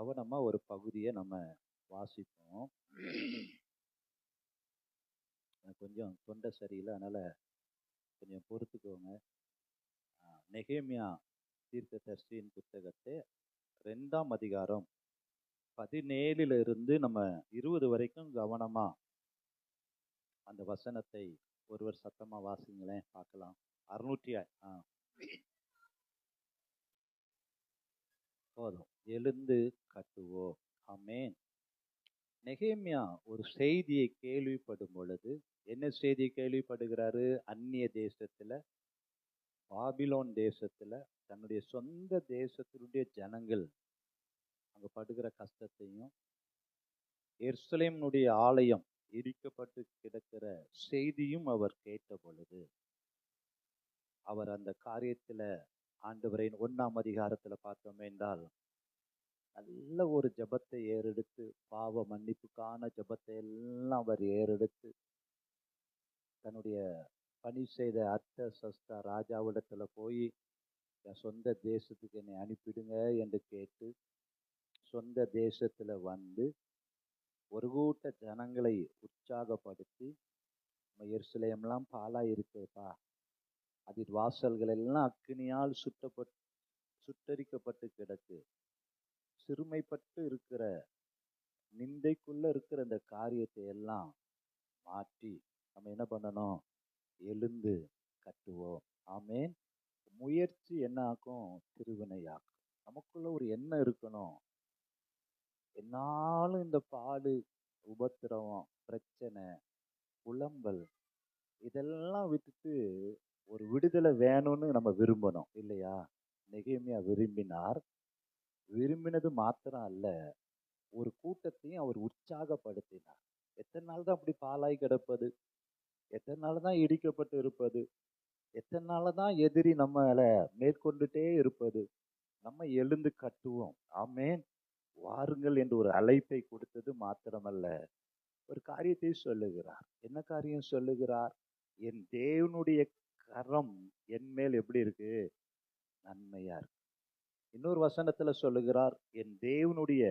கவனமா ஒரு பகுதியை நம்ம வாசிப்போம். எனக்கு கொஞ்சம் தொண்டை சரியில்லை, அதனால கொஞ்சம் பொறுத்துக்கோங்க. நெகேமியா தீர்க்கதரிசியின் புத்தகத்தை 2ஆம் அதிகாரம் 17 நம்ம 20 வரைக்கும் கவனமா அந்த வசனத்தை ஒருவர் சத்தமா வாசிங்களேன் பார்க்கலாம். 600 போதும். எழுந்து கட்டுவோம். ஆமென். நெகேமியா ஒரு செய்தியை கேள்விப்படும் பொழுது, என்ன செய்தியை கேள்விப்படுகிறாரு? அந்நிய தேசத்துல, பாபிலோன் தேசத்துல, தன்னுடைய சொந்த தேசத்தினுடைய ஜனங்கள் அங்க படுகிற கஷ்டத்தையும், எருசலேமினுடைய ஆலயம் இடிக்கப்பட்டு கிடக்கிற செய்தியும் அவர் கேட்ட பொழுது, அவர் அந்த காரியத்துல ஆண்டவரை 1ஆம் அதிகாரத்துல பார்த்தோமே என்றால் நல்ல ஒரு ஜெபத்தை ஏறெடுத்து, பாவ மன்னிப்புக்கான ஜெபத்தை எல்லாம் அவர் ஏறெடுத்து, தன்னுடைய பணி செய்த அர்த்தசஷ்டா ராஜாவிடத்துல போய் என் சொந்த தேசத்துக்கு என்னை அனுப்பிடுங்க என்று கேட்டு, சொந்த தேசத்துல வந்து ஒரு கூட்ட ஜனங்களை உற்சாகப்படுத்தி, நம்ம எருசலேம்லாம் பாலா இருக்குப்பா, அதில் வாசல்கள் எல்லாம் அக்கினியால் சுட்டரிக்கப்பட்டு கிடக்கு, சிறுமைப்பட்டு இருக்கிற, நிந்தைக்குள்ள இருக்கிற இந்த காரியத்தை எல்லாம் மாற்றி நம்ம என்ன பண்ணணும்? எழுந்து கட்டுவோம். ஆமேன். முயற்சி என்ன ஆக்கும்? திருவினையாக்கும். நமக்குள்ள ஒரு எண்ணம் இருக்கணும். என்னாலும் இந்த பாடு, உபத்திரவம், பிரச்சனை, புலம்பல் இதெல்லாம் விட்டுட்டு ஒரு விடுதலை வேணும்னு நம்ம விரும்பணும் இல்லையா? நெகேமியா விரும்பினார். விரும்பினது மாத்திரம் அல்ல, ஒரு கூட்டத்தையும் அவர் உற்சாகப்படுத்தினார். எத்தனை நாள் தான் அப்படி பாலாய் கிடப்பது? எத்தனை நாள் தான் இடிக்கப்பட்டு இருப்பது? எத்தனை நாள் தான் எதிரி நம்மள மேற்கொண்டுட்டே இருப்பது? நம்ம எழுந்து கட்டுவோம். ஆமேன். வாருங்கள் என்று ஒரு அழைப்பை கொடுத்தது மாத்திரமல்ல, ஒரு காரியத்தை சொல்லுகிறார். என்ன காரியம் சொல்லுகிறார்? என் தேவனுடைய கரம் என் மேல் எப்படி இருக்கு? நன்மையா இருக்கு. இன்னொரு வசனத்துல சொல்லுகிறார், என் தேவனுடைய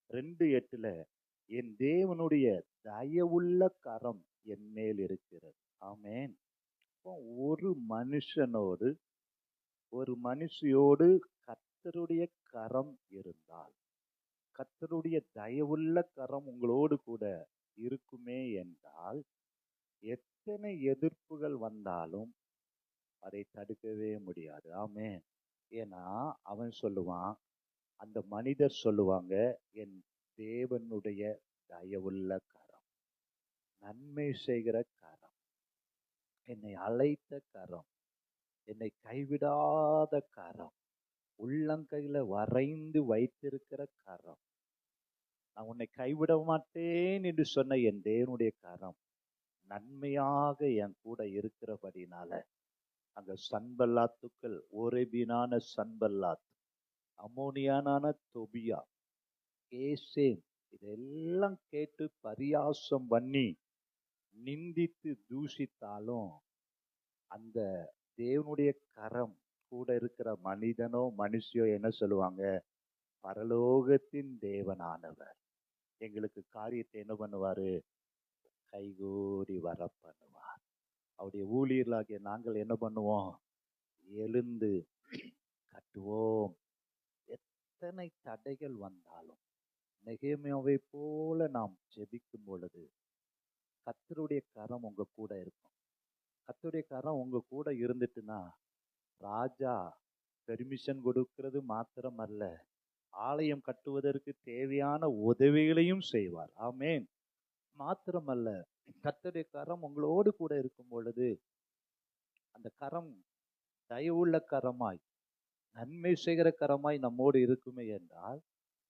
2:8 என் தேவனுடைய தயவுள்ள கரம் என் மேல் இருக்கிறது. ஆமேன். ஒரு மனுஷனோடு ஒரு மனுஷியோடு கர்த்தருடைய கரம் இருந்தால், கர்த்தருடைய தயவுள்ள கரம் உங்களோடு கூட இருக்குமே என்றால், எத்தனை எதிர்ப்புகள் வந்தாலும் அதை தடுக்கவே முடியாது. ஆமென். ஏன்னா அவன் சொல்லுவான், அந்த மனிதர் சொல்லுவாங்க, என் தேவனுடைய தயவுள்ள கரம், நன்மை செய்கிற கரம், என்னை அழைத்த கரம், என்னை கைவிடாத கரம், உள்ளங்கையில வரைந்து வைத்திருக்கிற கரம், நான் உன்னை கைவிட மாட்டேன் என்று சொன்ன என் தேவனுடைய கரம் நன்மையாக என் கூட இருக்கிறபடினால, அங்க சன்பல்லாத்துக்கள், ஓரேபியனான சன்பல்லாத், அம்மோனியானான தொபியா, கேசேம் இதெல்லாம் கேட்டு பரியாசம் பண்ணி நிந்தித்து தூஷித்தாலும், அந்த தேவனுடைய கரம் கூட இருக்கிற மனிதனோ மனுஷியோ என்ன சொல்லுவாங்க? பரலோகத்தின் தேவனானவர் எங்களுக்கு காரியத்தை என்ன பண்ணுவாரு? கைகூடி வர பண்ணுவார். அவருடைய ஊழியர்களாகிய நாங்கள் என்ன பண்ணுவோம்? எழுந்து கட்டுவோம். எத்தனை தடைகள் வந்தாலும் நெகேமியாவை போல நாம் ஜெபிக்கும் பொழுது கர்த்தருடைய கரம் உங்க கூட இருக்கும். கர்த்தருடைய கரம் உங்க கூட இருந்துட்டுன்னா, ராஜா பெர்மிஷன் கொடுக்கிறது மாத்திரம் அல்ல, ஆலயம் கட்டுவதற்கு தேவையான உதவிகளையும் செய்வார். ஆமேன். மாத்திரமல்ல, கர்த்தருடைய கரம் உங்களோடு கூட இருக்கும் பொழுது, அந்த கரம் தயவுள்ள கரமாய், நன்மை செய்கிற கரமாய் நம்மோடு இருக்குமே என்றால்,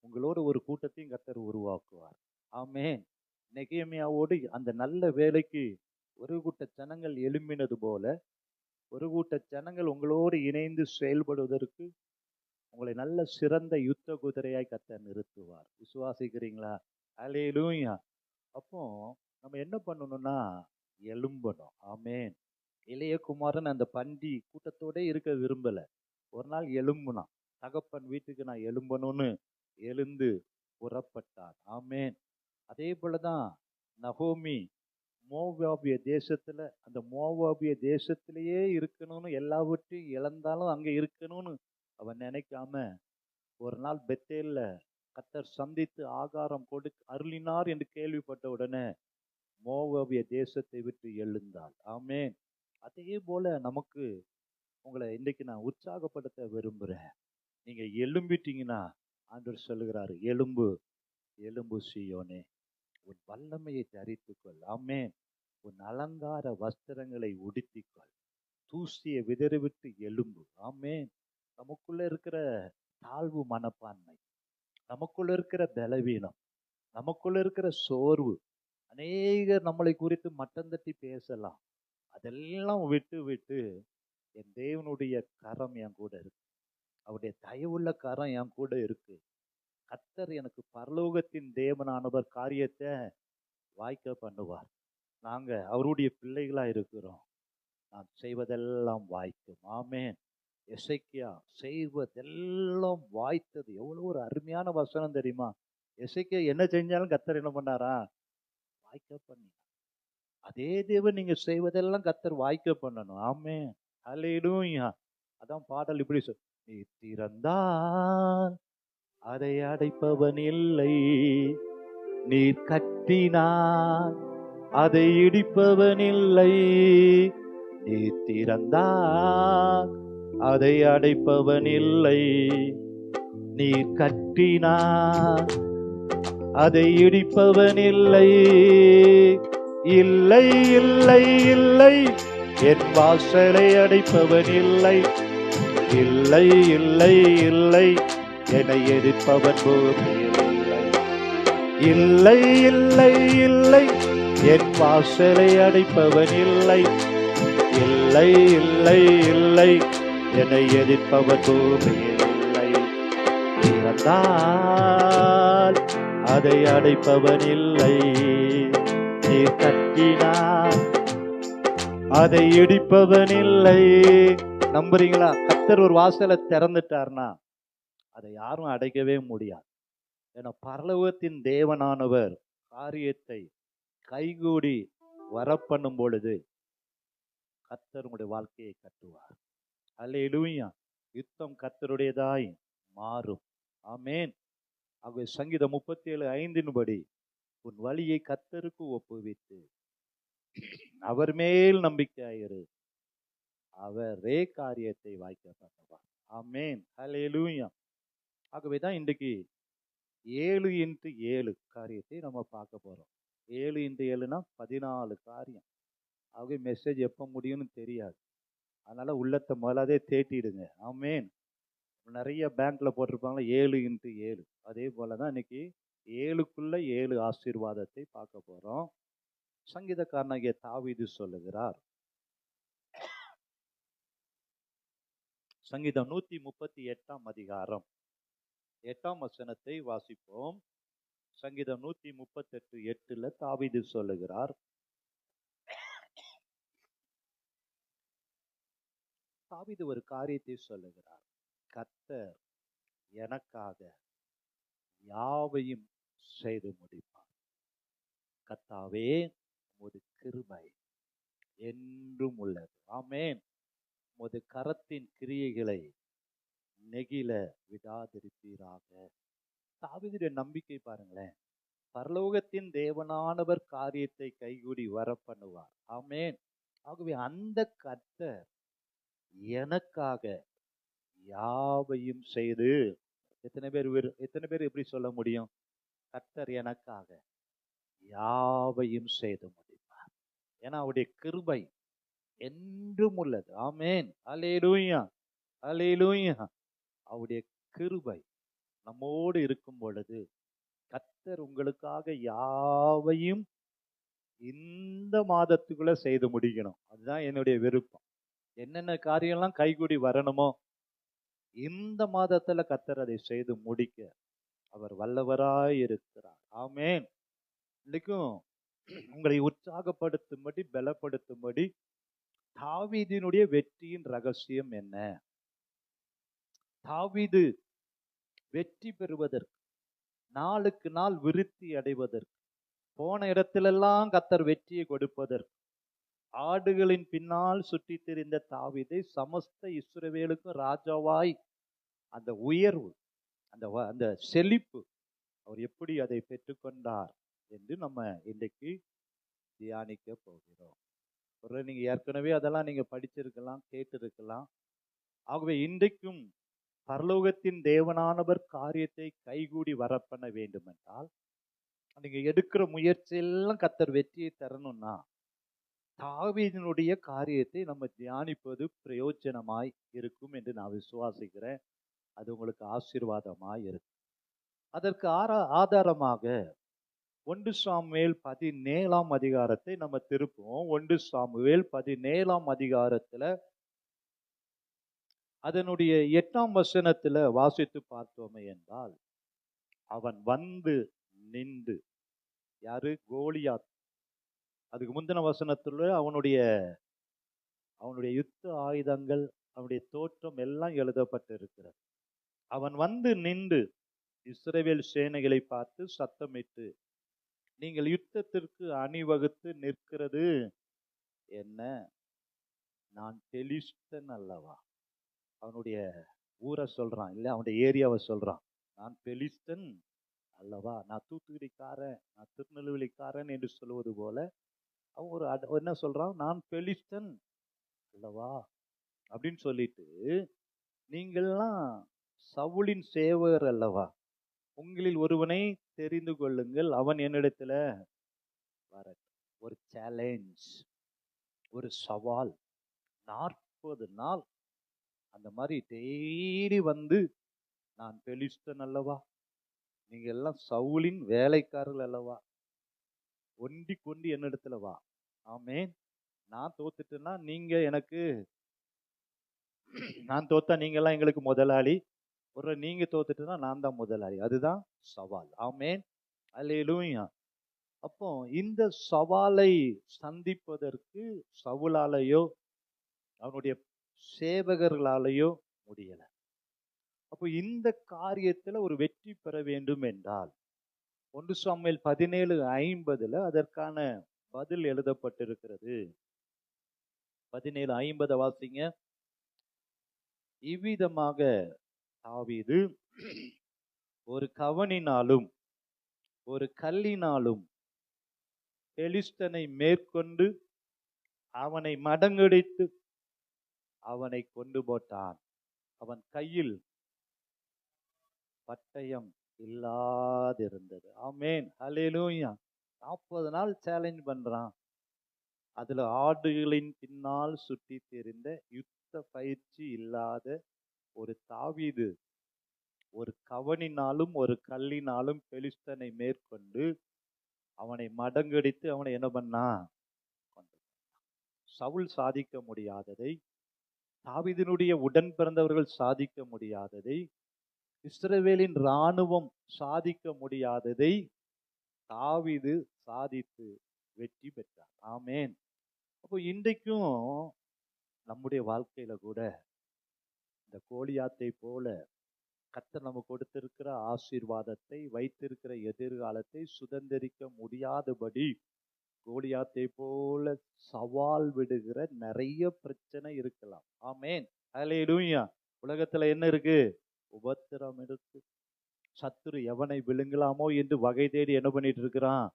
உங்களோடு ஒரு கூட்டத்தையும் கர்த்தர் உருவாக்குவார். ஆமேன். நெகேமியாவோடு அந்த நல்ல வேலைக்கு ஒரு கூட்ட ஜனங்கள் எழும்பினது போல, ஒரு கூட்ட ஜனங்கள் உங்களோடு இணைந்து செயல்படுவதற்கு உங்களை நல்ல சிறந்த யுத்த குதிரையாய் கர்த்தர் நிறுத்துவார். விசுவாசிக்கிறீங்களா? அல்லேலூயா. அப்போ நம்ம என்ன பண்ணணும்னா, எழும்பணும். ஆமேன். இளைய குமாரன் அந்த பண்டி கூட்டத்தோட இருக்க விரும்பல. ஒரு நாள் எழும்புனான். தகப்பன் வீட்டுக்கு நான் எழும்பணும்னு எழுந்து புறப்பட்டார். ஆமென். அதே போலதான் நகோமி மோவாபிய தேசத்துல, அந்த மோவாபிய தேசத்திலேயே இருக்கணும்னு, எல்லாவற்றையும் இழந்தாலும் அங்க இருக்கணும்னு அவன் நினைக்காம, ஒரு நாள் பெத்தேல்ல கர்த்தர் சந்தித்து ஆகாரம் அருளினார் என்று கேள்விப்பட்ட உடனே மோவாபிய தேசத்தை விட்டு எழுந்தாள். ஆமென். அதே போல நமக்கு உங்களை இன்னைக்கு நான் உற்சாகப்படுத்த விரும்புறேன். நீங்க எழும்பிட்டீங்கன்னா ஆண்டவர் சொல்லுகிறாரு, எலும்பு எலும்பு சீயோனே, உன் வல்லமையை தரித்துக்கொள். ஆமென். உன் அலங்கார வஸ்திரங்களை உடுத்திக்கொள். தூசியை விதறிவிட்டு எலும்பு. ஆமென். நமக்குள்ள இருக்கிற தாழ்வு மனப்பான்மை, நமக்குள்ள இருக்கிற பலவீனம், நமக்குள்ள இருக்கிற சோர்வு, அநேகர் நம்மளை குறித்து மட்டம் தட்டி பேசலாம். அதெல்லாம் விட்டு விட்டு என் தேவனுடைய கரம் என் கூட இருக்கு, அவருடைய தயவுள்ள கரம் என் கூட இருக்கு. கர்த்தர் எனக்கு பரலோகத்தின் தேவனானவர் காரியத்தை வாய்க்க பண்ணுவார். நாங்க அவருடைய பிள்ளைகளா இருக்கிறோம். நான் செய்வதெல்லாம் வாய்க்கும். ஆமென். எசேக்கியா செய்வதெல்லாம் வாய்த்தது. எவ்வளவு ஒரு அருமையான வசனம் தெரியுமா? எசேக்கியா என்ன செஞ்சாலும் கர்த்தர் என்ன பண்ணாரா? வாய்க்க பண்ணி. அதே தேவன் நீங்க செய்வதெல்லாம் கர்த்தர் வாய்க்க பண்ணணும். ஆமென். ஹல்லேலூயா. அதான் பாடல் இப்படி நீ திறந்தால் அதை அடைப்பவன் இல்லை, நீர் கட்டினார் அதை இடிப்பவன் இல்லை, நீ திறந்தால் அதை அடைப்பவன் இல்லை, நீ கட்டினார் அதை இடிப்பவன் இல்லை. இல்லை இல்லை இல்லை, என் வாசலை அடைப்பவன் இல்லை. இல்லை இல்லை இல்லை, என்னை எதிர்ப்பவன் பூமியில் இல்லை. இல்லை இல்லை இல்லை, என் வாசலை அடைப்பவன் இல்லை. இல்லை இல்லை இல்லை, என்னை எதிர்ப்பவன் பூமியில் இல்லை. இறந்தால் அதை அடைப்பவன் இல்லை, நீ கட்டினார் அதை இடிப்பவன் இல்லை. நம்புறீங்களா? கர்த்தர் ஒரு வாசலை திறந்துட்டார்னா அதை யாரும் அடைக்கவே முடியாது. ஏன்னா பரலோகத்தின் தேவனானவர் காரியத்தை கைகூடி வரப்பண்ணும் பொழுது கர்த்தர் உங்களுடைய வாழ்க்கையை கட்டுவார். அல்லேலூயா. யுத்தம் கர்த்தருடையதாய் மாறும். ஆமென். ஆகவே சங்கீதம் 37:5 உன் வழியை கர்த்தருக்கு ஒப்புவித்து அவர் மேல் நம்பிக்கையாயிரு, அவரே காரியத்தை வாய்க்க பண்ணுவார். ஆமென். ஹல்லேலூயா. ஆகவேதான் இன்றைக்கு 7x7 காரியத்தை நம்ம பார்க்க போறோம். 7x7னா 14 காரியம். ஆகவே மெசேஜ் எப்போ முடியும்னு தெரியாது. அதனால உள்ளத்தை முதலாதே தேட்டிடுங்க. ஆமென். நிறைய பேங்க்ல போட்டிருப்பாங்க 7x7. அதே போலதான் இன்னைக்கு 7க்குள்ள 7 ஆசீர்வாதத்தை பார்க்க போறோம். சங்கீதக்காரனாகிய தாவீது சொல்லுகிறார், சங்கீதம் 138 8 வசனத்தை வாசிப்போம். சங்கீதம் 138:8 தாவீது சொல்லுகிறார், தாவீது ஒரு காரியத்தை சொல்லுகிறார், கர்த்தர் எனக்காக யாவையும் செய்து முடிப்பார். கர்த்தாவே, உமது கிருபை என்றும் உள்ளது. ஆமென். உமது கரத்தின் கிரியைகளை நெகிழ விடாதிருப்பீராக. தாவீதுடைய நம்பிக்கை பாருங்களேன். பரலோகத்தின் தேவனானவர் காரியத்தை கைகூடி வர பண்ணுவார். ஆமென். ஆகவே அந்த கர்த்தர் எனக்காக யாவையும் செய்து, எத்தனை பேர் எப்படி சொல்ல முடியும்? கர்த்தர் எனக்காக யாவையும் செய்து முடிப்பார். ஏன்னா அவருடைய கிருபை என்றும் உள்ளது. ஆமென். அல்லேலூயா. அல்லேலூயா. அவருடைய கிருபை நம்மோடு இருக்கும் பொழுது கர்த்தர் உங்களுக்காக யாவையும் இந்த மாதத்துக்குள்ள செய்து முடிக்கணும். அதுதான் என்னுடைய விருப்பம். என்னென்ன காரியம்லாம் கைகூடி வரணுமோ இந்த மாதத்துல கர்த்தர் அதை செய்து முடிக்க அவர் வல்லவராய் இருக்கிறார். ஆமென். இன்னைக்கும் உங்களை உற்சாகப்படுத்தும்படி, பலப்படுத்தும்படி தாவீதினுடைய வெற்றியின் ரகசியம் என்ன? தாவீது வெற்றி பெறுவதற்கு நாளுக்கு நாள் விருத்தி அடைவதற்கு, போன இடத்திலெல்லாம் கர்த்தர் வெற்றியை கொடுப்பதற்கு, ஆடுகளின் பின்னால் சுற்றி திரிந்த தாவீதை சமஸ்த இஸ்ரவேலுக்கும் ராஜாவாய் அந்த உயர்வு, அந்த செழிப்பு, அவர் எப்படி அதை பெற்றுக்கொண்டார் என்று நம்ம இன்றைக்கு தியானிக்க போகிறோம். நீங்க ஏற்கனவே அதெல்லாம் நீங்க படிச்சிருக்கலாம், கேட்டிருக்கலாம். ஆகவே இன்றைக்கும் பரலோகத்தின் தேவனானவர் காரியத்தை கைகூடி வரப்பண்ண வேண்டும் என்றால், நீங்க எடுக்கிற முயற்சியெல்லாம் கர்த்தர் வெற்றியை தரணும்னா, தாவீதினுடைய காரியத்தை நம்ம தியானிப்பது பிரயோஜனமாய் இருக்கும் என்று நான் விசுவாசிக்கிறேன். அது உங்களுக்கு ஆசீர்வாதமாய் இருக்கும். அதற்கு ஆதாரமாக 1 சாமுவேல் 17ஆம் அதிகாரத்தை நம்ம திருப்புவோம். 1 சாமுவேல் 17ஆம் அதிகாரத்துல அதனுடைய 8ஆம் வசனத்துல வாசித்து பார்த்தோமே என்றால், அவன் வந்து நின்று, யாரு? கோலியாத். அதுக்கு முந்தின வசனத்துல அவனுடைய யுத்த ஆயுதங்கள், அவனுடைய தோற்றம் எல்லாம் எழுதப்பட்டிருக்கிறது. அவன் வந்து நின்று இஸ்ரவேல் சேனைகளை பார்த்து சத்தமிட்டு, நீங்கள் யுத்தத்திற்கு அணிவகுத்து நிற்கிறது என்ன? நான் பெலிஸ்தன் அல்லவா? அவனுடைய ஊரை சொல்றான், இல்ல அவனுடைய ஏரியாவை சொல்றான். நான் பெலிஸ்தன் அல்லவா? நான் தூத்துக்குடிக்காரன், நான் திருநெல்வேலிக்காரன் என்று சொல்லுவது போல அவன் என்ன சொல்றான்? நான் பெலிஸ்தன் அல்லவா அப்படின்னு சொல்லிட்டு, நீங்கள்லாம் சவுலின் சேவகர் அல்லவா? உங்களில் ஒருவனை தெரிந்து கொள்ளுங்கள், அவன் என்னிடத்துல வர. ஒரு சேலஞ்ச், ஒரு சவால். 40 நாள் அந்த மாதிரி டெய்லி வந்து, நான் பெலிஸ்தன் அல்லவா, நீங்க எல்லாம் சவுலின் வேலைக்காரர்கள் அல்லவா, ஒண்டி கொண்டு என்னிடத்துல வா. ஆமென். நான் தோத்துட்டேன்னா நீங்க எனக்கு, நான் தோத்தா நீங்க எல்லாம் எங்களுக்கு முதலாளி, நீங்க தோத்துட்டுனா நான் தான் முதலாளி. அதுதான் சவால். ஆமென். அல்லேலூயா. அப்போ இந்த சவாலை சந்திப்பதற்கு சவுலாலேயோ அவனுடைய சேவகர்களாலேயோ முடியல. அப்போ இந்த காரியத்துல ஒரு வெற்றி பெற வேண்டும் என்றால் 1 சாமுவேல் 17:50 அதற்கான பதில் எழுதப்பட்டிருக்கிறது. 17:50 வாசிங்க. இவ்விதமாக தாவீது ஒரு கவணினாலும் ஒரு கல்லினாலும் பெலிஸ்தனை மேற்கொண்டு அவனை மடங்கடித்து அவனை கொண்டு போட்டான். அவன் கையில் பட்டயம் இல்லாதிருந்தது. ஆமென். அல்லேலூயா. 40 நாள் சேலஞ்ச் பண்றான். அதுல ஆடுகளின் பின்னால் சுற்றி திரிந்த யுத்த பயிற்சி இல்லாத ஒரு தாவீது ஒரு கவணினாலும் ஒரு கல்லினாலும் பெலிஸ்தனை மேற்கொண்டு அவனை மடங்கடித்து அவனை என்ன பண்ணா? சவுல் சாதிக்க முடியாததை, தாவீதினுடைய உடன் பிறந்தவர்கள் சாதிக்க முடியாததை, இஸ்ரவேலின் இராணுவம் சாதிக்க முடியாததை தாவீது சாதித்து வெற்றி பெற்றார். ஆமென். அப்போ இன்றைக்கும் நம்முடைய வாழ்க்கையில கூட இந்த கோலியாத்தை போல கர்த்தர் நமக்கு கொடுத்திருக்கிற ஆசீர்வாதத்தை, வைத்திருக்கிற எதிர்காலத்தை சுதந்திரிக்க முடியாதபடி கோலியாத்தை போல சவால் விடுகிற நிறைய பிரச்சனை இருக்கலாம். ஆமென். அல்லேலூயா. உலகத்துல என்ன இருக்கு? உபத்திரம் இருக்கு. சத்துரு எவனை விழுங்கலாமோ என்று வகை தேடி என்ன பண்ணிட்டு இருக்கிறான்?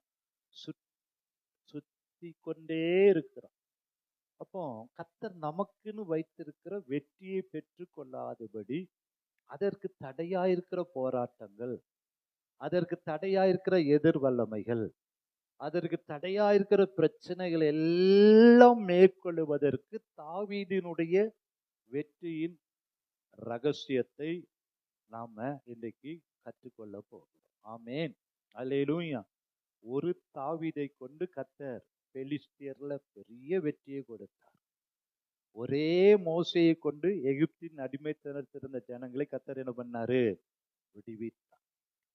சுத்தி கொண்டே இருக்கிறான். அப்போ கர்த்தர் நமக்குன்னு வைத்திருக்கிற வெற்றியை பெற்று கொள்ளாதபடி அதற்கு தடையாயிருக்கிற போராட்டங்கள், அதற்கு தடையாயிருக்கிற எதிர் வல்லமைகள், அதற்கு தடையாயிருக்கிற பிரச்சனைகள் எல்லாம் மேற்கொள்வதற்கு தாவீதினுடைய வெற்றியின் ரகசியத்தை நாம இன்றைக்கு கற்றுக்கொள்ள போகிறோம். ஆமென். அல்லேலூயா. ஒரு தாவீதை கொண்டு கர்த்தர் பெலிஸ்தியர்ல பெரிய வெற்றியை கொடுத்தார். ஒரே மோசேயை கொண்டு எகிப்தின் அடிமைத்தனத்தில் இருந்த ஜனங்களை கர்த்தர் என்ன பண்ணாரு? விடுவித்தார்.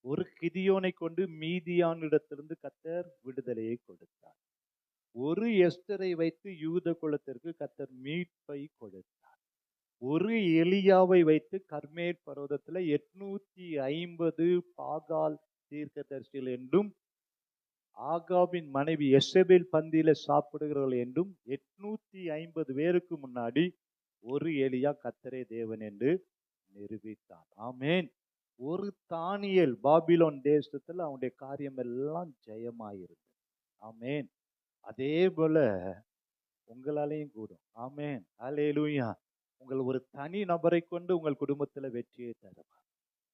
ஒரு கிதியோனை கொண்டு மீதியானிடத்திலிருந்து கர்த்தர் விடுதலையை கொடுத்தார். ஒரு எஸ்தரை வைத்து யூத குலத்திற்கு கர்த்தர் மீட்பை கொடுத்தார். ஒரு எலியாவை வைத்து கர்மேல் பர்வதத்துல 850 பாகால் தீர்க்கதரிசிகள் என்றும் ஆகாபின் மனைவி எசபேல் பந்தியில சாப்பிடுகிறவர்கள் என்றும் 850 பேருக்கு முன்னாடி ஒரு எலியா கர்த்தரே தேவன் என்று நிரூபித்தான். ஆமென். ஒரு தானியேல் பாபிலோன் தேசத்துல அவனுடைய காரியம் எல்லாம் ஜெயமாயிருந்தது. ஆமென். அதே போல உங்களாலையும் கூடும். ஆமென். அல்லேலூயா. உங்கள் ஒரு தனி நபரை கொண்டு உங்கள் குடும்பத்துல வெற்றியை தருவார்.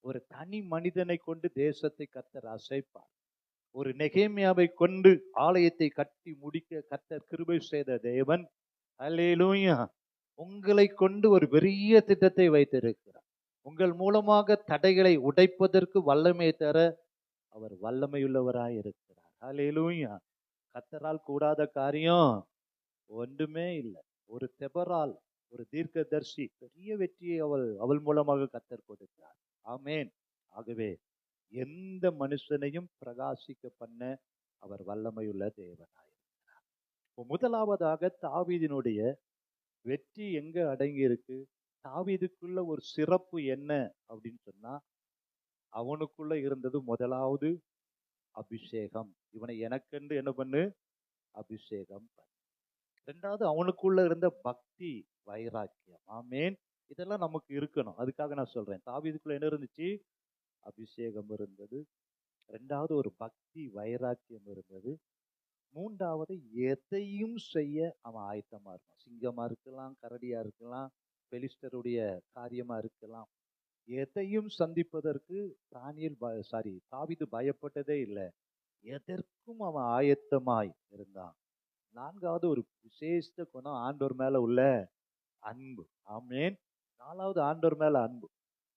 ஒரு தனி மனிதனை கொண்டு தேசத்தை கர்த்தர் அசைப்பார். ஒரு நெகேமியாவை கொண்டு ஆலயத்தை கட்டி முடிக்க கர்த்தர் கிருபை செய்த தேவன். அல்லேலூயா. உங்களை கொண்டு ஒரு பெரிய திட்டத்தை வைத்திருக்கிறார். உங்கள் மூலமாக தடைகளை உடைப்பதற்கு வல்லமை தர அவர் வல்லமையுள்ளவராய் இருக்கிறார். அல்லேலூயா. கர்த்தரால் கூடாத காரியம் ஒன்றுமே இல்லை. ஒரு தெபரால், ஒரு தீர்க்கதரிசி பெரிய வெற்றியை அவள் மூலமாக கர்த்தர் கொடுத்தார். ஆமென். ஆகவே எந்த மனுஷனையும் பிரகாசிக்க பண்ண அவர் வல்லமையுள்ள தேவனாயிருக்கிறார். முதலாவதாக தாவீதினுடைய வெற்றி எங்க அடங்கி இருக்கு? தாவீதுக்குள்ள ஒரு சிறப்பு என்ன அப்படின்னு சொன்னா, அவனுக்குள்ள இருந்தது முதலாவது அபிஷேகம். இவனை எனக்கென்று என்ன பண்ணு? அபிஷேகம் பண்ணு. ரெண்டாவது அவனுக்குள்ள இருந்த பக்தி, வைராக்கியம். ஆமேன். இதெல்லாம் நமக்கு இருக்கணும். அதுக்காக நான் சொல்றேன், தாவீதுக்குள்ள என்ன இருந்துச்சு? அபிஷேகம் இருந்தது. ரெண்டாவது ஒரு பக்தி, வைராக்கியம் இருந்தது. மூன்றாவது எதையும் செய்ய அவன் ஆயத்தமா இருக்கான். சிங்கமா இருக்கலாம், கரடியா இருக்கலாம், பெலிஸ்டருடைய காரியமா இருக்கலாம். எதையும் சந்திப்பதற்கு தாவீது பயப்பட்டதே இல்லை. எதற்கும் அவன் ஆயத்தமாய் இருந்தான். நான்காவது ஒரு விசேஷ குணம், ஆண்டவர் மேல உள்ள அன்பு. ஆமேன். நாலாவது ஆண்டவர் மேல அன்பு.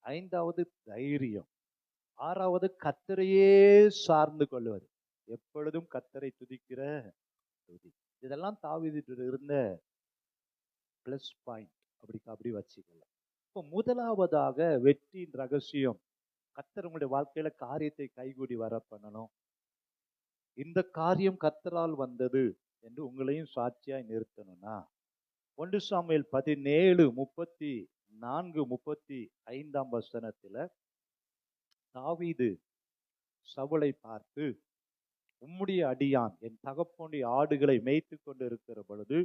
ஐந்தாவது தைரியம். ஆறாவது கர்த்தரையே சார்ந்து கொள்வது. எப்பொழுதும் கர்த்தரை துதிக்கிற துதி. இதெல்லாம் தாவீதுக்கு இருந்த பிளஸ் பாயிண்ட். அப்படி வச்சுக்கல. இப்போ முதலாவதாக வெற்றியின் ரகசியம், கர்த்தர் உங்களுடைய வாழ்க்கையில காரியத்தை கைகூடி வர பண்ணணும். இந்த காரியம் கர்த்தரால் வந்தது என்று உங்களையும் சாட்சியாய் நிறுத்தணும்னா 1 சாமுவேல் 17:34-35 தாவீது சவுலை பார்த்து, உம்முடைய அடியான் என் தகப்பனுடைய ஆடுகளை மேய்த்து கொண்டு இருக்கிற பொழுது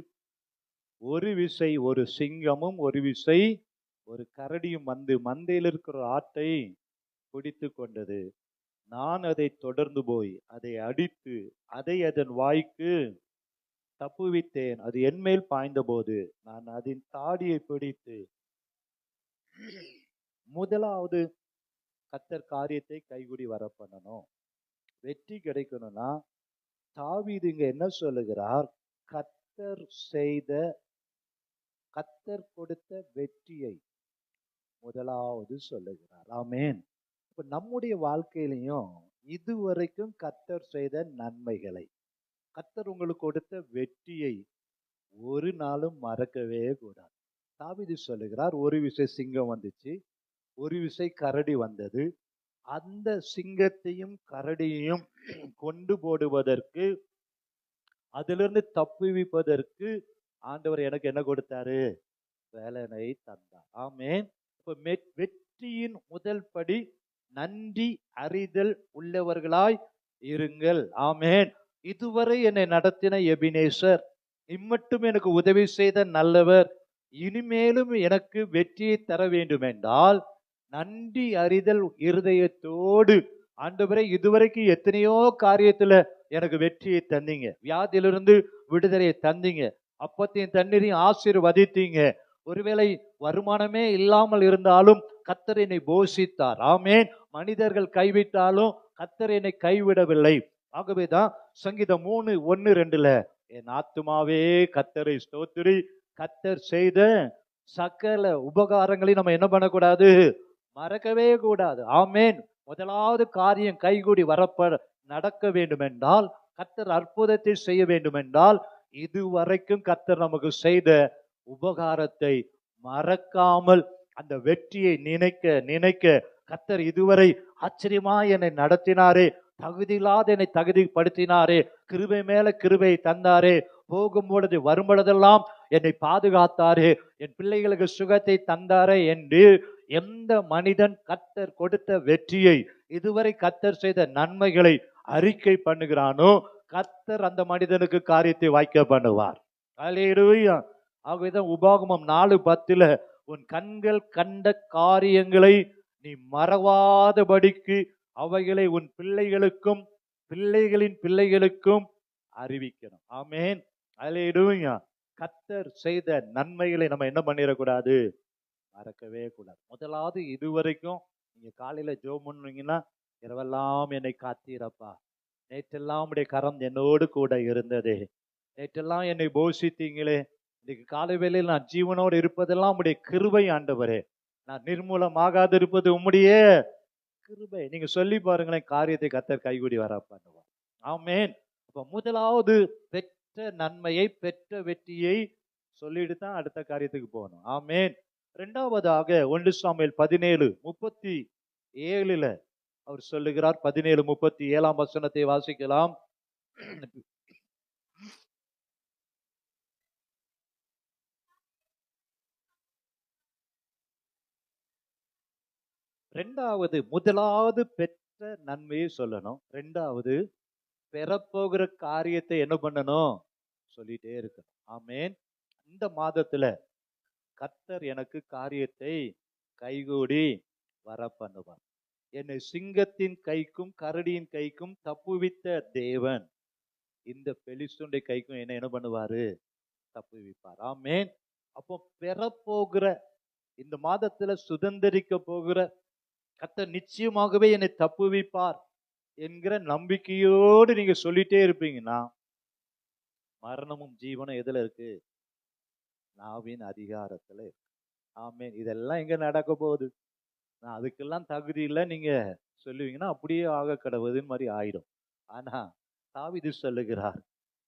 ஒரு விசை ஒரு சிங்கமும் ஒரு விசை ஒரு கரடியும் வந்து மந்தையில் இருக்கிற ஆட்டை பிடித்து கொண்டது. நான் அதை தொடர்ந்து போய் அதை அடித்து அதை அதன் வாய்க்கு தப்புவித்தேன். அது என்மேல் பாய்ந்த போது நான் அதன் தாடியை பிடித்து. முதலாவது கர்த்தர் காரியத்தை கைகூடி வர பண்ணணும். வெற்றி கிடைக்கணும்னா தாவீது இங்க என்ன சொல்லுகிறார்? கர்த்தர் கொடுத்த வெற்றியை முதலாவது சொல்லுகிறார். ஆமேன். இப்ப நம்முடைய வாழ்க்கையிலையும் இதுவரைக்கும் கர்த்தர் செய்த நன்மைகளை, கர்த்தர் உங்களுக்கு கொடுத்த வெற்றியை ஒரு நாளும் மறக்கவே கூடாது. தாவீது சொல்லுகிறார், ஒரு விசை சிங்கம் வந்துச்சு, ஒரு விசை கரடி வந்தது. அந்த சிங்கத்தையும் கரடியையும் கொண்டு போடுவதற்கு, அதிலிருந்து தப்புவிப்பதற்கு ஆண்டவர் எனக்கு என்ன கொடுத்தாரு? வேலனை தந்தார். ஆமேன். இப்ப வெற்றியின் முதல் படி நன்றி அறிதல் உள்ளவர்களாய் இருங்கள். ஆமேன். இதுவரை என்னை நடத்தின எபினேசர், இம்மட்டும் எனக்கு உதவி செய்த நல்லவர், இனிமேலும் எனக்கு வெற்றியை தர வேண்டும் என்றால் நன்றி அறிதல் இருதயத்தோடு, ஆண்டவரே இதுவரைக்கும் எத்தனையோ காரியத்துல எனக்கு வெற்றியை தந்தீங்க, வியாதியிலிருந்து விடுதலையை தந்தீங்க, அப்பத்தையும் தண்ணீரையும் ஆசீர்வதித்தீங்க, ஒருவேளை வருமானமே இல்லாமல் இருந்தாலும் கர்த்தர் என்னை போஷித்தார். ஆமேன். மனிதர்கள் கைவிட்டாலும் கர்த்தர் என்னை கைவிடவில்லை. ஆகவேதான் சங்கீதம் 3:1-2 என் ஆத்துமாவே கர்த்தரை ஸ்தோத்திரி, கர்த்தர் செய்த சகல உபகாரங்களை நம்ம என்ன பண்ணக்கூடாது? மறக்கவே கூடாது. ஆமேன். முதலாவது காரியம் கைகூடி நடக்க வேண்டும் என்றால், கர்த்தர் அற்புதத்தை செய்ய வேண்டும் என்றால், இதுவரைக்கும் கர்த்தர் நமக்கு செய்த உபகாரத்தை மறக்காமல் அந்த வெற்றியை நினைக்க கர்த்தர் இதுவரை ஆச்சரியமா என்னை நடத்தினாரே, தகுதியில்லாத என்னை தகுதிப்படுத்தினாரே, கிருபை மேல கிருபை தந்தாரே, போகும் பொழுது வரும் பொழுதெல்லாம் என்னை பாதுகாத்தாரே, என் பிள்ளைகளுக்கு சுகத்தை தந்தாரே என்று எந்த மனிதன் கர்த்தர் கொடுத்த வெற்றியை இதுவரை கர்த்தர் செய்த நன்மைகளை அறிக்கை பண்ணுகிறானோ, கர்த்தர் அந்த மனிதனுக்கு காரியத்தை வாய்க்க பண்ணுவார். அல்லேலூயா. ஆகவேதான் உபாகமம் 4:10 உன் கண்கள் கண்ட காரியங்களை நீ மறவாதபடிக்கு அவைகளை உன் பிள்ளைகளுக்கும் பிள்ளைகளின் பிள்ளைகளுக்கும் அறிவிக்கணும். ஆமென். அல்லேலூயா. கர்த்தர் செய்த நன்மைகளை நம்ம என்ன பண்ணிடக்கூடாது, மறக்கவே கூடாது. முதலாவது இதுவரைக்கும் நீங்க காலையில ஜெபம் பண்ணுவீங்கன்னா, இரவெல்லாம் என்னை காத்தீரப்பா, நேற்றெல்லாம் உடைய கரம் என்னோடு கூட இருந்தது, நேற்றெல்லாம் என்னை போஷித்தீங்களே, இன்னைக்கு காலை வேளையில் நான் ஜீவனோடு இருப்பதெல்லாம் உம்முடைய கிருபை ஆண்டவரே, நான் நிர்மூலமாகாது இருப்பது உம்முடைய கிருபை. நீங்க சொல்லி பாருங்களேன், காரியத்தை கர்த்தர் கைகூடி வர பண்ணுவார். ஆமென். அப்ப முதலாவது பெற்ற நன்மையை பெற்ற வெற்றியை சொல்லிட்டு தான் அடுத்த காரியத்துக்கு போகணும். ஆமென். இரண்டாவதாக 1 சாமுவேல் 17:37 அவர் சொல்லுகிறார். 17:37 வாசிக்கலாம். முதலாவது பெற்ற நன்மையை சொல்லணும். ரெண்டாவது பெறப்போகிற காரியத்தை என்ன பண்ணணும், சொல்லிட்டே இருக்கணும். ஆமென். இந்த மாதத்துல கர்த்தர் எனக்கு காரியத்தை கைகூடி வர பண்ணுவார். என்னை சிங்கத்தின் கைக்கும் கரடியின் கைக்கும் தப்புவித்த தேவன் இந்த பெலிஸ்தனுடைய கைக்கும் என்ன பண்ணுவாரு, தப்புவிப்பார். ஆமென். அப்போ பெறப்போகிற இந்த மாதத்துல சுதந்திரிக்க போகிற கர்த்தர் நிச்சயமாகவே என்னை தப்புவிப்பார் என்கிற நம்பிக்கையோடு நீங்க சொல்லிட்டே இருப்பீங்கன்னா, மரணமும் ஜீவனும் எதுல இருக்கு, நாவின் அதிகாரத்துல இருக்கு. ஆமென். இதெல்லாம் எங்க நடக்க போகுது, நான் அதுக்கெல்லாம் தகுதி இல்லை நீங்க சொல்லுவீங்கன்னா அப்படியே ஆக கடவுதுன்னு மாதிரி ஆயிடும். ஆனா தாவீது சொல்லுகிறார்,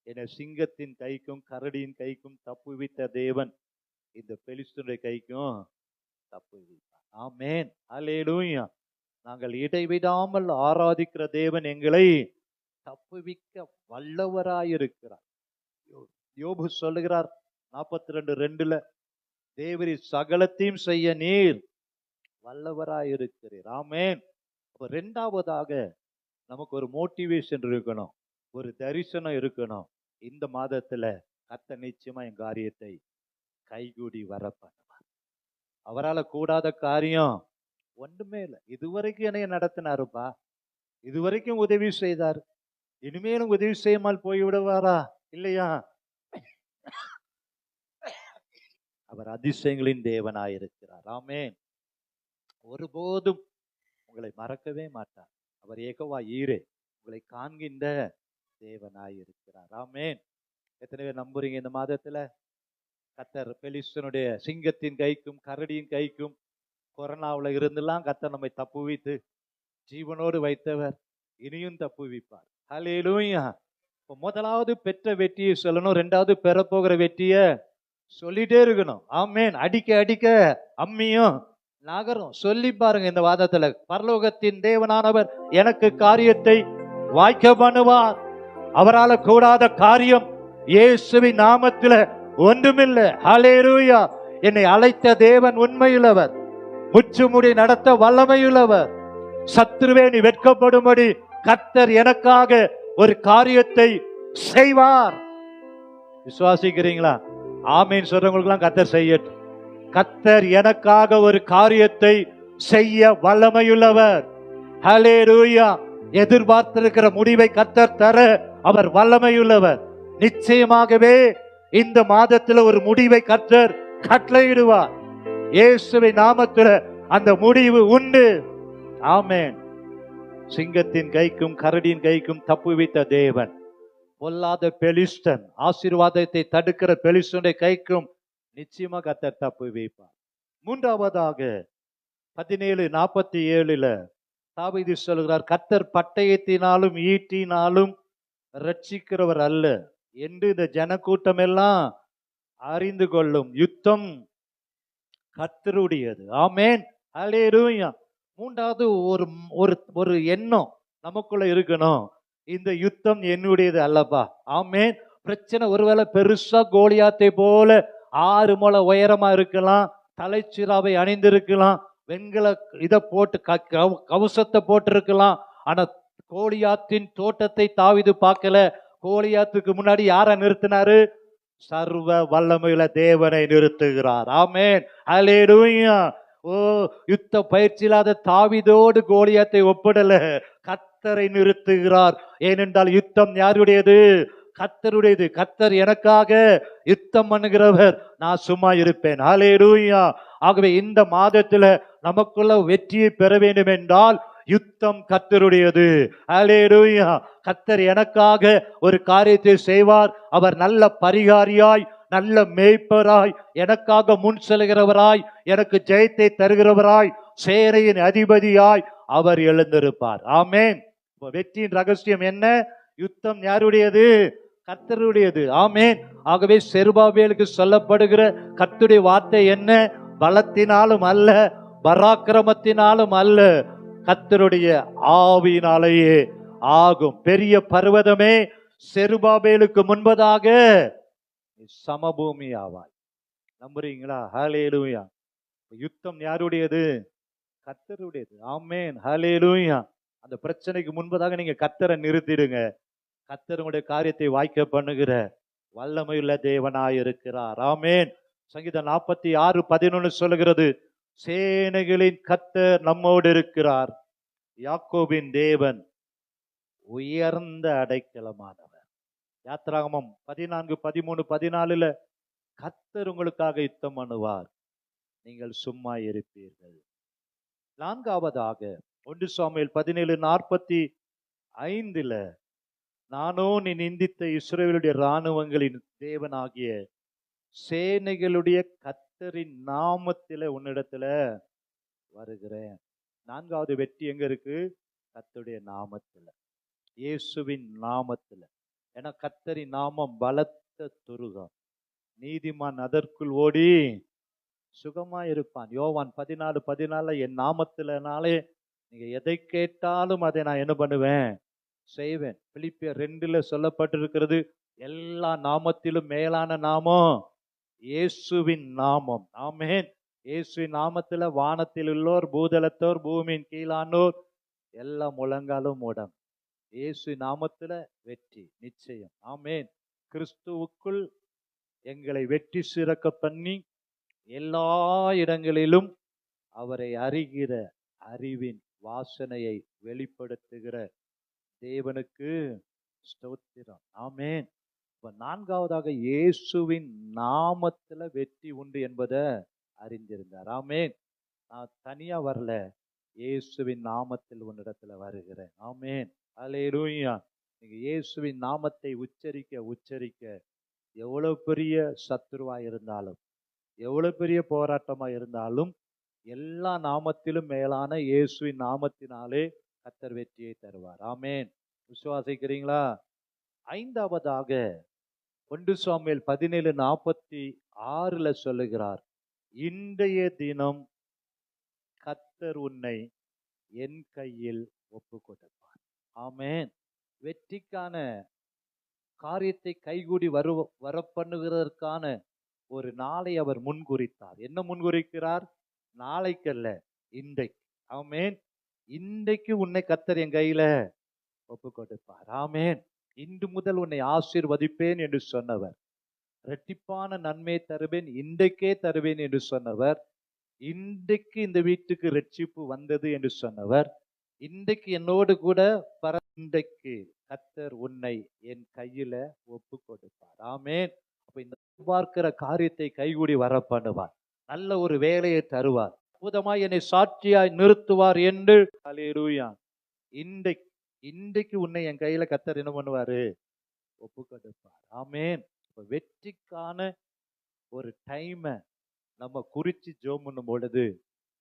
என்னை சிங்கத்தின் கைக்கும் கரடியின் கைக்கும் தப்புவித்த தேவன் இந்த பெலிஸ்தனுடைய கைக்கும் தப்புவித்தார். ஆமென். அல்லேலூயா. நாங்கள் இடைவிடாமல் ஆராதிக்கிற தேவன் எங்களை தப்புவிக்க வல்லவராயிருக்கிறார். யோபு சொல்லுகிறார் 42:2 தேவரீர் சகலத்தையும் செய்ய நீர் வல்லவராயிருக்கிறீர். ஆமென். அப்ப இரண்டாவதாக நமக்கு ஒரு மோட்டிவேஷன் இருக்கணும், ஒரு தரிசனம் இருக்கணும். இந்த மாதத்துல கர்த்தர் நிச்சயமா என் காரியத்தை கைகூடி வர பண்ணுவார். அவரால் கூடாத காரியம் ஒன்றுமே இல்லை. இதுவரைக்கும் என்னைய நடத்தினாருப்பா, இதுவரைக்கும் உதவி செய்தார், இனிமேலும் உதவி செய்யாமல் போய்விடுவாரா? இல்லையா? அவர் அதிசயங்களின் தேவனாயிருக்கிறார். ஆமென். ஒருபோதும் உங்களை மறக்கவே மாட்டார். அவர் யெகோவா ஈரே, உங்களை காண்கின்ற தேவனாயிருக்கிறார். ஆமென். எத்தனை பேர் நம்புறீங்க இந்த மாதத்துல கர்த்தர் பெலிஸ்தனுடைய சிங்கத்தின் கைக்கும் கரடியின் கைக்கும் கொரோனாவில் இருந்தெல்லாம் கர்த்தர் நம்மை தப்புவித்து ஜீவனோடு வைத்தவர், இனியும் தப்புவிப்பார். ஹல்லேலூயா. இப்போ முதலாவது பெற்ற வெற்றியை சொல்லணும், ரெண்டாவது பெறப்போகிற வெற்றியை சொல்லிட்டே இருக்கணும். ஆமென். அடிக்க அடிக்க அம்மியும் நகரும். சொல்லி பாருங்க இந்த வாதத்துல, பரலோகத்தின் தேவனானவர் எனக்கு காரியத்தை வாய்க்க பண்ணுவார். அவரால் கூடாத காரியம் இயேசுவின் நாமத்துல ஒன்றுமில்லை. ஹல்லேலூயா. என்னை அழைத்த தேவன் உண்மையுள்ளவர், முற்றுமுடி நடத்த வல்லமையுள்ளவர். சத்துருவே நீ வெட்கப்படும்படி கர்த்தர் எனக்காக ஒரு காரியத்தை செய்வார். விசுவாசிக்கிறீங்களா? ஆமீன் சொல்றவங்களுக்கெல்லாம் கர்த்தர் செய்யட்டும். கர்த்தர் எனக்காக ஒரு காரியத்தை செய்ய வல்லமையுள்ளவர். ஹல்லேலூயா. எதிர்பார்த்திருக்கிற முடிவை கர்த்தர் தர அவர் வல்லமையுள்ளவர். நிச்சயமாகவே இந்த மாதத்தில் ஒரு முடிவை கர்த்தர் கட்டளையிடுவார். இயேசுவின் நாமத்தில் அந்த முடிவு உண்டு. ஆமென். சிங்கத்தின் கைக்கும் கரடியின் கைக்கும் தப்புவித்த தேவன் பொல்லாத பெலிஸ்தன், ஆசீர்வாதத்தை தடுக்கிற பெலிஸ்தனுடைய கைக்கும் நிச்சயமா கர்த்தர் தப்புவிப்பார். மூன்றாவதாக 17:47 தாவீது சொல்கிறார், கர்த்தர் பட்டயத்தினாலும் ஈட்டினாலும் ரட்சிக்கிறவர் அல்ல என்று இந்த ஜனக்கூட்டம் எல்லாம் அறிந்து கொள்ளும். யுத்தம் கர்த்தருடையது. ஆமென். ஹல்லேலூயா. மூன்றாவது ஒரு எண்ணம் நமக்குள்ள இருக்கணும், இந்த யுத்தம் என்னுடையது அல்லப்பா. ஆமென். பிரச்சனை ஒருவேளை பெருசா கோலியாத்தை போல 6 முழ உயரமா இருக்கலாம், தலைச்சிராவை அணிந்திருக்கலாம், வெண்கல இதை போட்டு கவசத்தை போட்டிருக்கலாம். ஆனா கோலியாத்தின் தோட்டத்தை தாவீது பார்க்கல. கோலியாத்துக்கு முன்னாடி யாரை நிறுத்தினாரு? சர்வ வல்லமையுள்ள தேவனை நிறுத்துகிறார். ஆமென், ஹல்லேலூயா. ஓ, யுத்த பயிற்சி இல்லாத தாவீதோடு கோலியாத்தை ஒப்பிடல, கர்த்தரை நிறுத்துகிறார். ஏனென்றால் யுத்தம் யாருடையது? கர்த்தருடையது. கர்த்தர் எனக்காக யுத்தம் பண்ணுகிறவர், நான் சும்மா இருப்பேன். ஹல்லேலூயா. ஆகவே இந்த மாதத்துல நமக்குள்ள வெற்றியை பெற வேண்டும் என்றால் யுத்தம் கர்த்தருடையது. ஹல்லேலூயா. கர்த்தர் எனக்காக ஒரு காரியத்தை செய்வார். அவர் நல்ல பரிகாரியாய், நல்ல மேய்ப்பராய், எனக்காக முன் செல்கிறவராய், எனக்கு ஜெயத்தை தருகிறவராய், சேனையின் அதிபதியாய் அவர் எழுந்திருப்பார். ஆமென். வெற்றியின் ரகசியம் என்ன? யுத்தம் யாருடையது? கர்த்தருடையது. ஆமென். ஆகவே செருபாபேலுக்கு சொல்லப்படுகிற கர்த்தருடைய வார்த்தை என்ன? பலத்தினாலும் அல்ல, பராக்கிரமத்தினாலும் அல்ல, கர்த்தருடைய ஆவியினாலேயே ஆகும். பெரிய பர்வதமே, செருபாபேலுக்கு முன்பதாக சமபூமி ஆவாய். நம்புறீங்களா? ஹல்லேலூயா. யுத்தம் யாருடையது? கர்த்தருடையது. ஆமென், ஹல்லேலூயா. அந்த பிரச்சனைக்கு முன்பதாக நீங்க கர்த்தரை நிறுத்திடுங்க. கர்த்தர் உங்களுடைய காரியத்தை வாய்க்க பண்ணுகிற வல்லமையுள்ள தேவனாய் இருக்கிறார். ஆமென். சங்கீதம் 46:11 சொல்லுகிறது, சேனைகளின் கர்த்தர் நம்மோடு இருக்கிறார், யாக்கோபின் தேவன் உயர்ந்த அடைக்கலமானவர். யாத்திராகமம் 14:13-14 கர்த்தர் உங்களுக்காக யுத்தம் பண்ணுவார், நீங்கள் சும்மா இருப்பீர்கள். நான்காவதாக 1 சாமுவேல் 17:45 நானோ நீ நிந்தித்த இஸ்ரவேலுடைய இராணுவங்களின் தேவனாகிய சேனைகளுடைய கர்த்தரின் நாமத்தில உன்னிடத்துல வருகிறேன். நான்காவது வெற்றி எங்க இருக்கு? கர்த்தருடைய நாமத்துல, இயேசுவின் நாமத்துல. ஏன்னா கர்த்தரின் நாமம் பலத்த துருகம், நீதிமான் அதற்குள் ஓடி சுகமா இருப்பான். யோவான் 14:14 என் நாமத்திலனாலே நீங்க எதை கேட்டாலும் அதை நான் என்ன பண்ணுவேன்? செய்வேன். பிலிப்பியர் 2 சொல்லப்பட்டிருக்கிறது, எல்லா நாமத்திலும் மேலான நாமம் இயேசுவின் நாமம். ஆமென். இயேசுவின் நாமத்துல வானத்தில் உள்ளோர், பூதலத்தோர், பூமியின் கீழானோர் எல்லாம் முழங்காலும் மூடும். இயேசு நாமத்துல வெற்றி நிச்சயம். ஆமென். கிறிஸ்துவுக்குள் எங்களை வெற்றி சிறக்க பண்ணி எல்லா இடங்களிலும் அவரை அறிகிற அறிவின் வாசனையை வெளிப்படுத்துகிற தேவனுக்கு ஸ்தோத்திரம். ஆமென். இப்ப நான்காவதாக இயேசுவின் நாமத்துல வெற்றி உண்டு என்பதை அறிந்திருந்தார். ஆமென். நான் தனியா வரல, இயேசுவின் நாமத்தில் உன்னிடத்துல வருகிறேன். ஆமென், ஹல்லேலூயா. நீங்க இயேசுவின் நாமத்தை உச்சரிக்க உச்சரிக்க எவ்வளவு பெரிய சத்துருவா இருந்தாலும், எவ்வளவு பெரிய போராட்டமா இருந்தாலும், எல்லா நாமத்திலும் மேலான இயேசுவின் நாமத்தினாலே கர்த்தர் வெற்றியை தருவார். ஆமென். விசுவாசிக்கிறீங்களா? ஐந்தாவதாக 1 சாமுவேல் 17:46 சொல்லுகிறார், இன்றைய தினம் கர்த்தர் உன்னை என் கையில் ஒப்பு கொடுப்பார். ஆமென். வெற்றிக்கான காரியத்தை கைகூடி வர பண்ணுகிறதற்கான ஒரு நாளை அவர் முன்குறித்தார். என்ன முன்குறிக்கிறார்? நாளைக்கல்ல, இன்றைக்கு. ஆமென். இன்றைக்கு உன்னை கர்த்தர் என் கையில ஒப்பு கொடுப்பார். ஆமென். இன்று முதல் உன்னை ஆசீர்வதிப்பேன் என்று சொன்னவர், இரட்டிப்பான நன்மை தருவேன், இன்றைக்கே தருவேன் என்று சொன்னவர், இன்றைக்கு இந்த வீட்டுக்கு ரட்சிப்பு வந்தது என்று சொன்னவர், இன்றைக்கு என்னோடு கூட இன்றைக்கு கர்த்தர் உன்னை என் கையில ஒப்பு கொடுப்பார். ஆமென். அப்ப இந்த பார்க்கிற காரியத்தை கைகூடி வர பண்ணுவார், நல்ல ஒரு வேலையை தருவார், அற்புதமாய் என்னை சாட்சியாய் நிறுத்துவார் என்று. ஹல்லேலூயா. இன்றைக்கு உன்னை என் கையில கர்த்தர் என்ன பண்ணுவாரு? ஒப்பு கொடுப்பார். ஆமென். இப்ப வெற்றிக்கான ஒரு டைமை நம்ம குறிச்சு ஜெபம் பண்ணும் பொழுது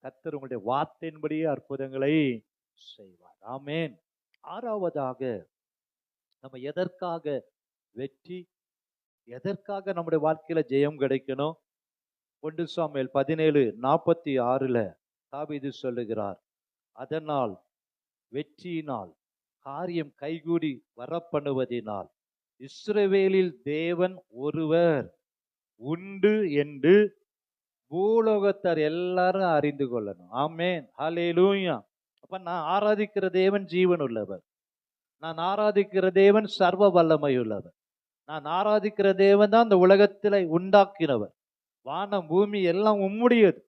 கர்த்தர் உங்களுடைய வார்த்தையின்படியே அற்புதங்களை செய்வார். ஆமென். ஆறாவதாக நம்ம எதற்காக வெற்றி, எதற்காக நம்முடைய வாழ்க்கையில ஜெயம் கிடைக்கணும்? 1 சாமுவேல் 17:46 தாவீது சொல்லுகிறார், அதனால் வெற்றியினால் காரியம் கைகூடி வரப்பண்ணுவதினால் இஸ்ரவேலில் தேவன் ஒருவர் உண்டு என்று பூலோகத்தார் எல்லாரும் அறிந்து கொள்ளணும். ஆமென், ஹல்லேலூயா. அப்ப நான் ஆராதிக்கிற தேவன் ஜீவன் உள்ளவர். நான் ஆராதிக்கிற தேவன் சர்வ வல்லமை உள்ளவர். நான் ஆராதிக்கிற தேவன் தான் இந்த உலகத்திலே உண்டாக்கினவர். வானம் பூமி எல்லாம் உம்முடையது.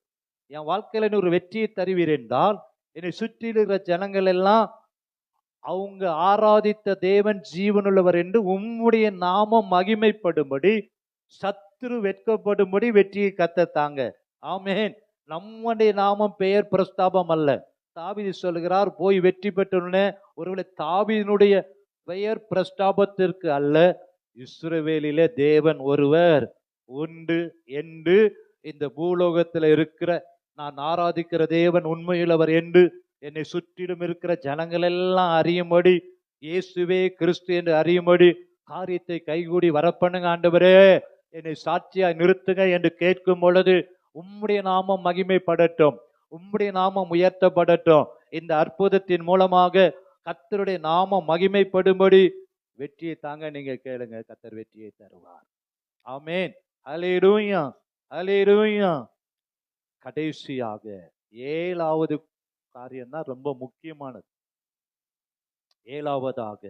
என் வாழ்க்கையில நீ ஒரு வெற்றியை தருவீர் என்றால், என்னை சுற்றி இருக்கிற ஜனங்கள் எல்லாம் அவங்க ஆராதித்த தேவன் ஜீவனுள்ளவர் என்று உம்முடைய நாமம் மகிமைப்படும்படி, சத்துரு வெட்கப்படும்படி வெற்றியை கத்தத்தாங்க. ஆமென். நம்முடைய நாமம் பெயர் பிரஸ்தாபம் அல்ல. தாவீது சொல்கிறார், போய் வெற்றி பெற்றோன்னு. ஒருவேளை தாவீதினுடைய பெயர் பிரஸ்தாபத்திற்கு அல்ல, இஸ்ரவேலிலே தேவன் ஒருவர் உண்டு என்று இந்த பூலோகத்தில் இருக்கிற நான் ஆராதிக்கிற தேவன் உண்மையுள்ளவர் என்று என்னை சுற்றிலும் இருக்கிற ஜனங்கள் எல்லாம் அறியும்படி, இயேசுவே கிறிஸ்து என்று அறியும்படி காரியத்தை கைகூடி வரப்பண்ணுங்க ஆண்டவரே, என்னை சாட்சியாய் நிறுத்துங்க என்று கேட்கும் பொழுது உம்முடைய நாமம் மகிமைப்படட்டும், உம்முடைய நாமம் உயர்த்தப்படட்டும். இந்த அற்புதத்தின் மூலமாக கர்த்தருடைய நாமம் மகிமைப்படும்படி வெற்றியை தாங்க. நீங்க கேளுங்க, கர்த்தர் வெற்றியை தருவார். ஆமென், ஹல்லேலூயா, ஹல்லேலூயா. கடைசியாக 7வது காரியம் தான் ரொம்ப முக்கியமானது. 7வதாக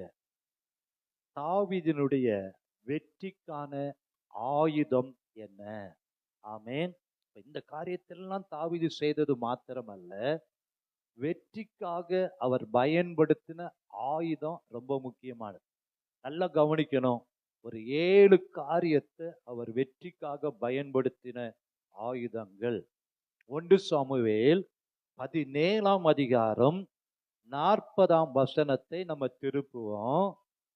தாவீதினுடைய வெற்றிக்கான ஆயுதம் என்ன? ஆமென். இந்த காரியத்திலெல்லாம் தாவீது செய்தது மாத்திரமல்ல, வெற்றிக்காக அவர் பயன்படுத்தின ஆயுதம் ரொம்ப முக்கியமானது. நல்லா கவனிக்கணும். ஒரு 7 காரியத்தை அவர் வெற்றிக்காக பயன்படுத்தின ஆயுதங்கள். 1 சாமுவேல் 17ஆம் அதிகாரம் 40ஆம் வசனத்தை நம்ம திருப்புவோம்.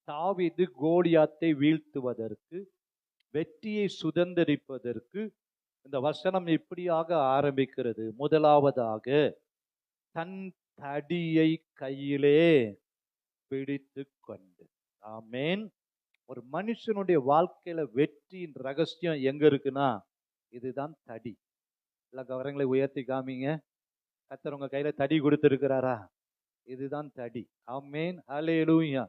தாவீது கோலியாத்தை வீழ்த்துவதற்கு, வெற்றியை சுதந்தரிப்பதற்கு இந்த வசனம் இப்படியாக ஆரம்பிக்கிறது. முதலாவதாக, தன் தடியை கையிலே பிடித்து கொண்டு. ஆமென். ஒரு மனுஷனுடைய வாழ்க்கையில வெற்றியின் ரகசியம் எங்க இருக்குன்னா, இதுதான் தடி. எல்லா கவரங்களை உயர்த்தி காமிங்க. கர்த்தர் உங்க கையில தடி கொடுத்திருக்கிறாரா? இதுதான் தடி. ஆமென், ஹல்லேலூயா.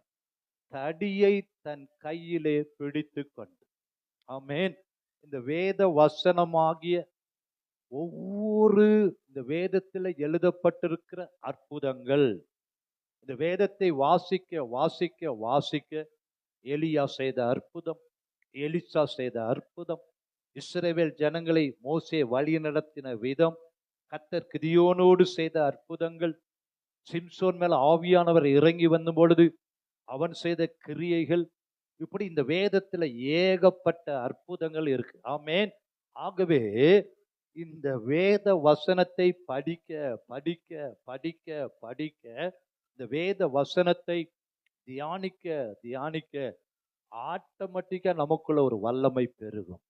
தடியை தன் கையிலே பிடித்து கொண்டு. ஆமென். இந்த வேத வசனமாகிய ஒவ்வொரு இந்த வேதத்தில் எழுதப்பட்டிருக்கிற அற்புதங்கள், இந்த வேதத்தை வாசிக்க வாசிக்க வாசிக்க எலியா செய்த அற்புதம், எலிசா செய்த அற்புதம், இஸ்ரவேல் ஜனங்களை மோசே வழி நடத்தின விதம், கர்த்தர் கிதியோனோடு செய்த அற்புதங்கள், சிம்சோன் மேல ஆவியானவர் இறங்கி வந்த பொழுது அவன் செய்த கிரியைகள், இப்படி இந்த வேதத்துல ஏகப்பட்ட அற்புதங்கள் இருக்கு. ஆமென். ஆகவே இந்த வேத வசனத்தை படிக்க படிக்க படிக்க படிக்க, இந்த வேத வசனத்தை தியானிக்க தியானிக்க ஆட்டோமேட்டிக்கா நமக்குள்ள ஒரு வல்லமை பெருகும்,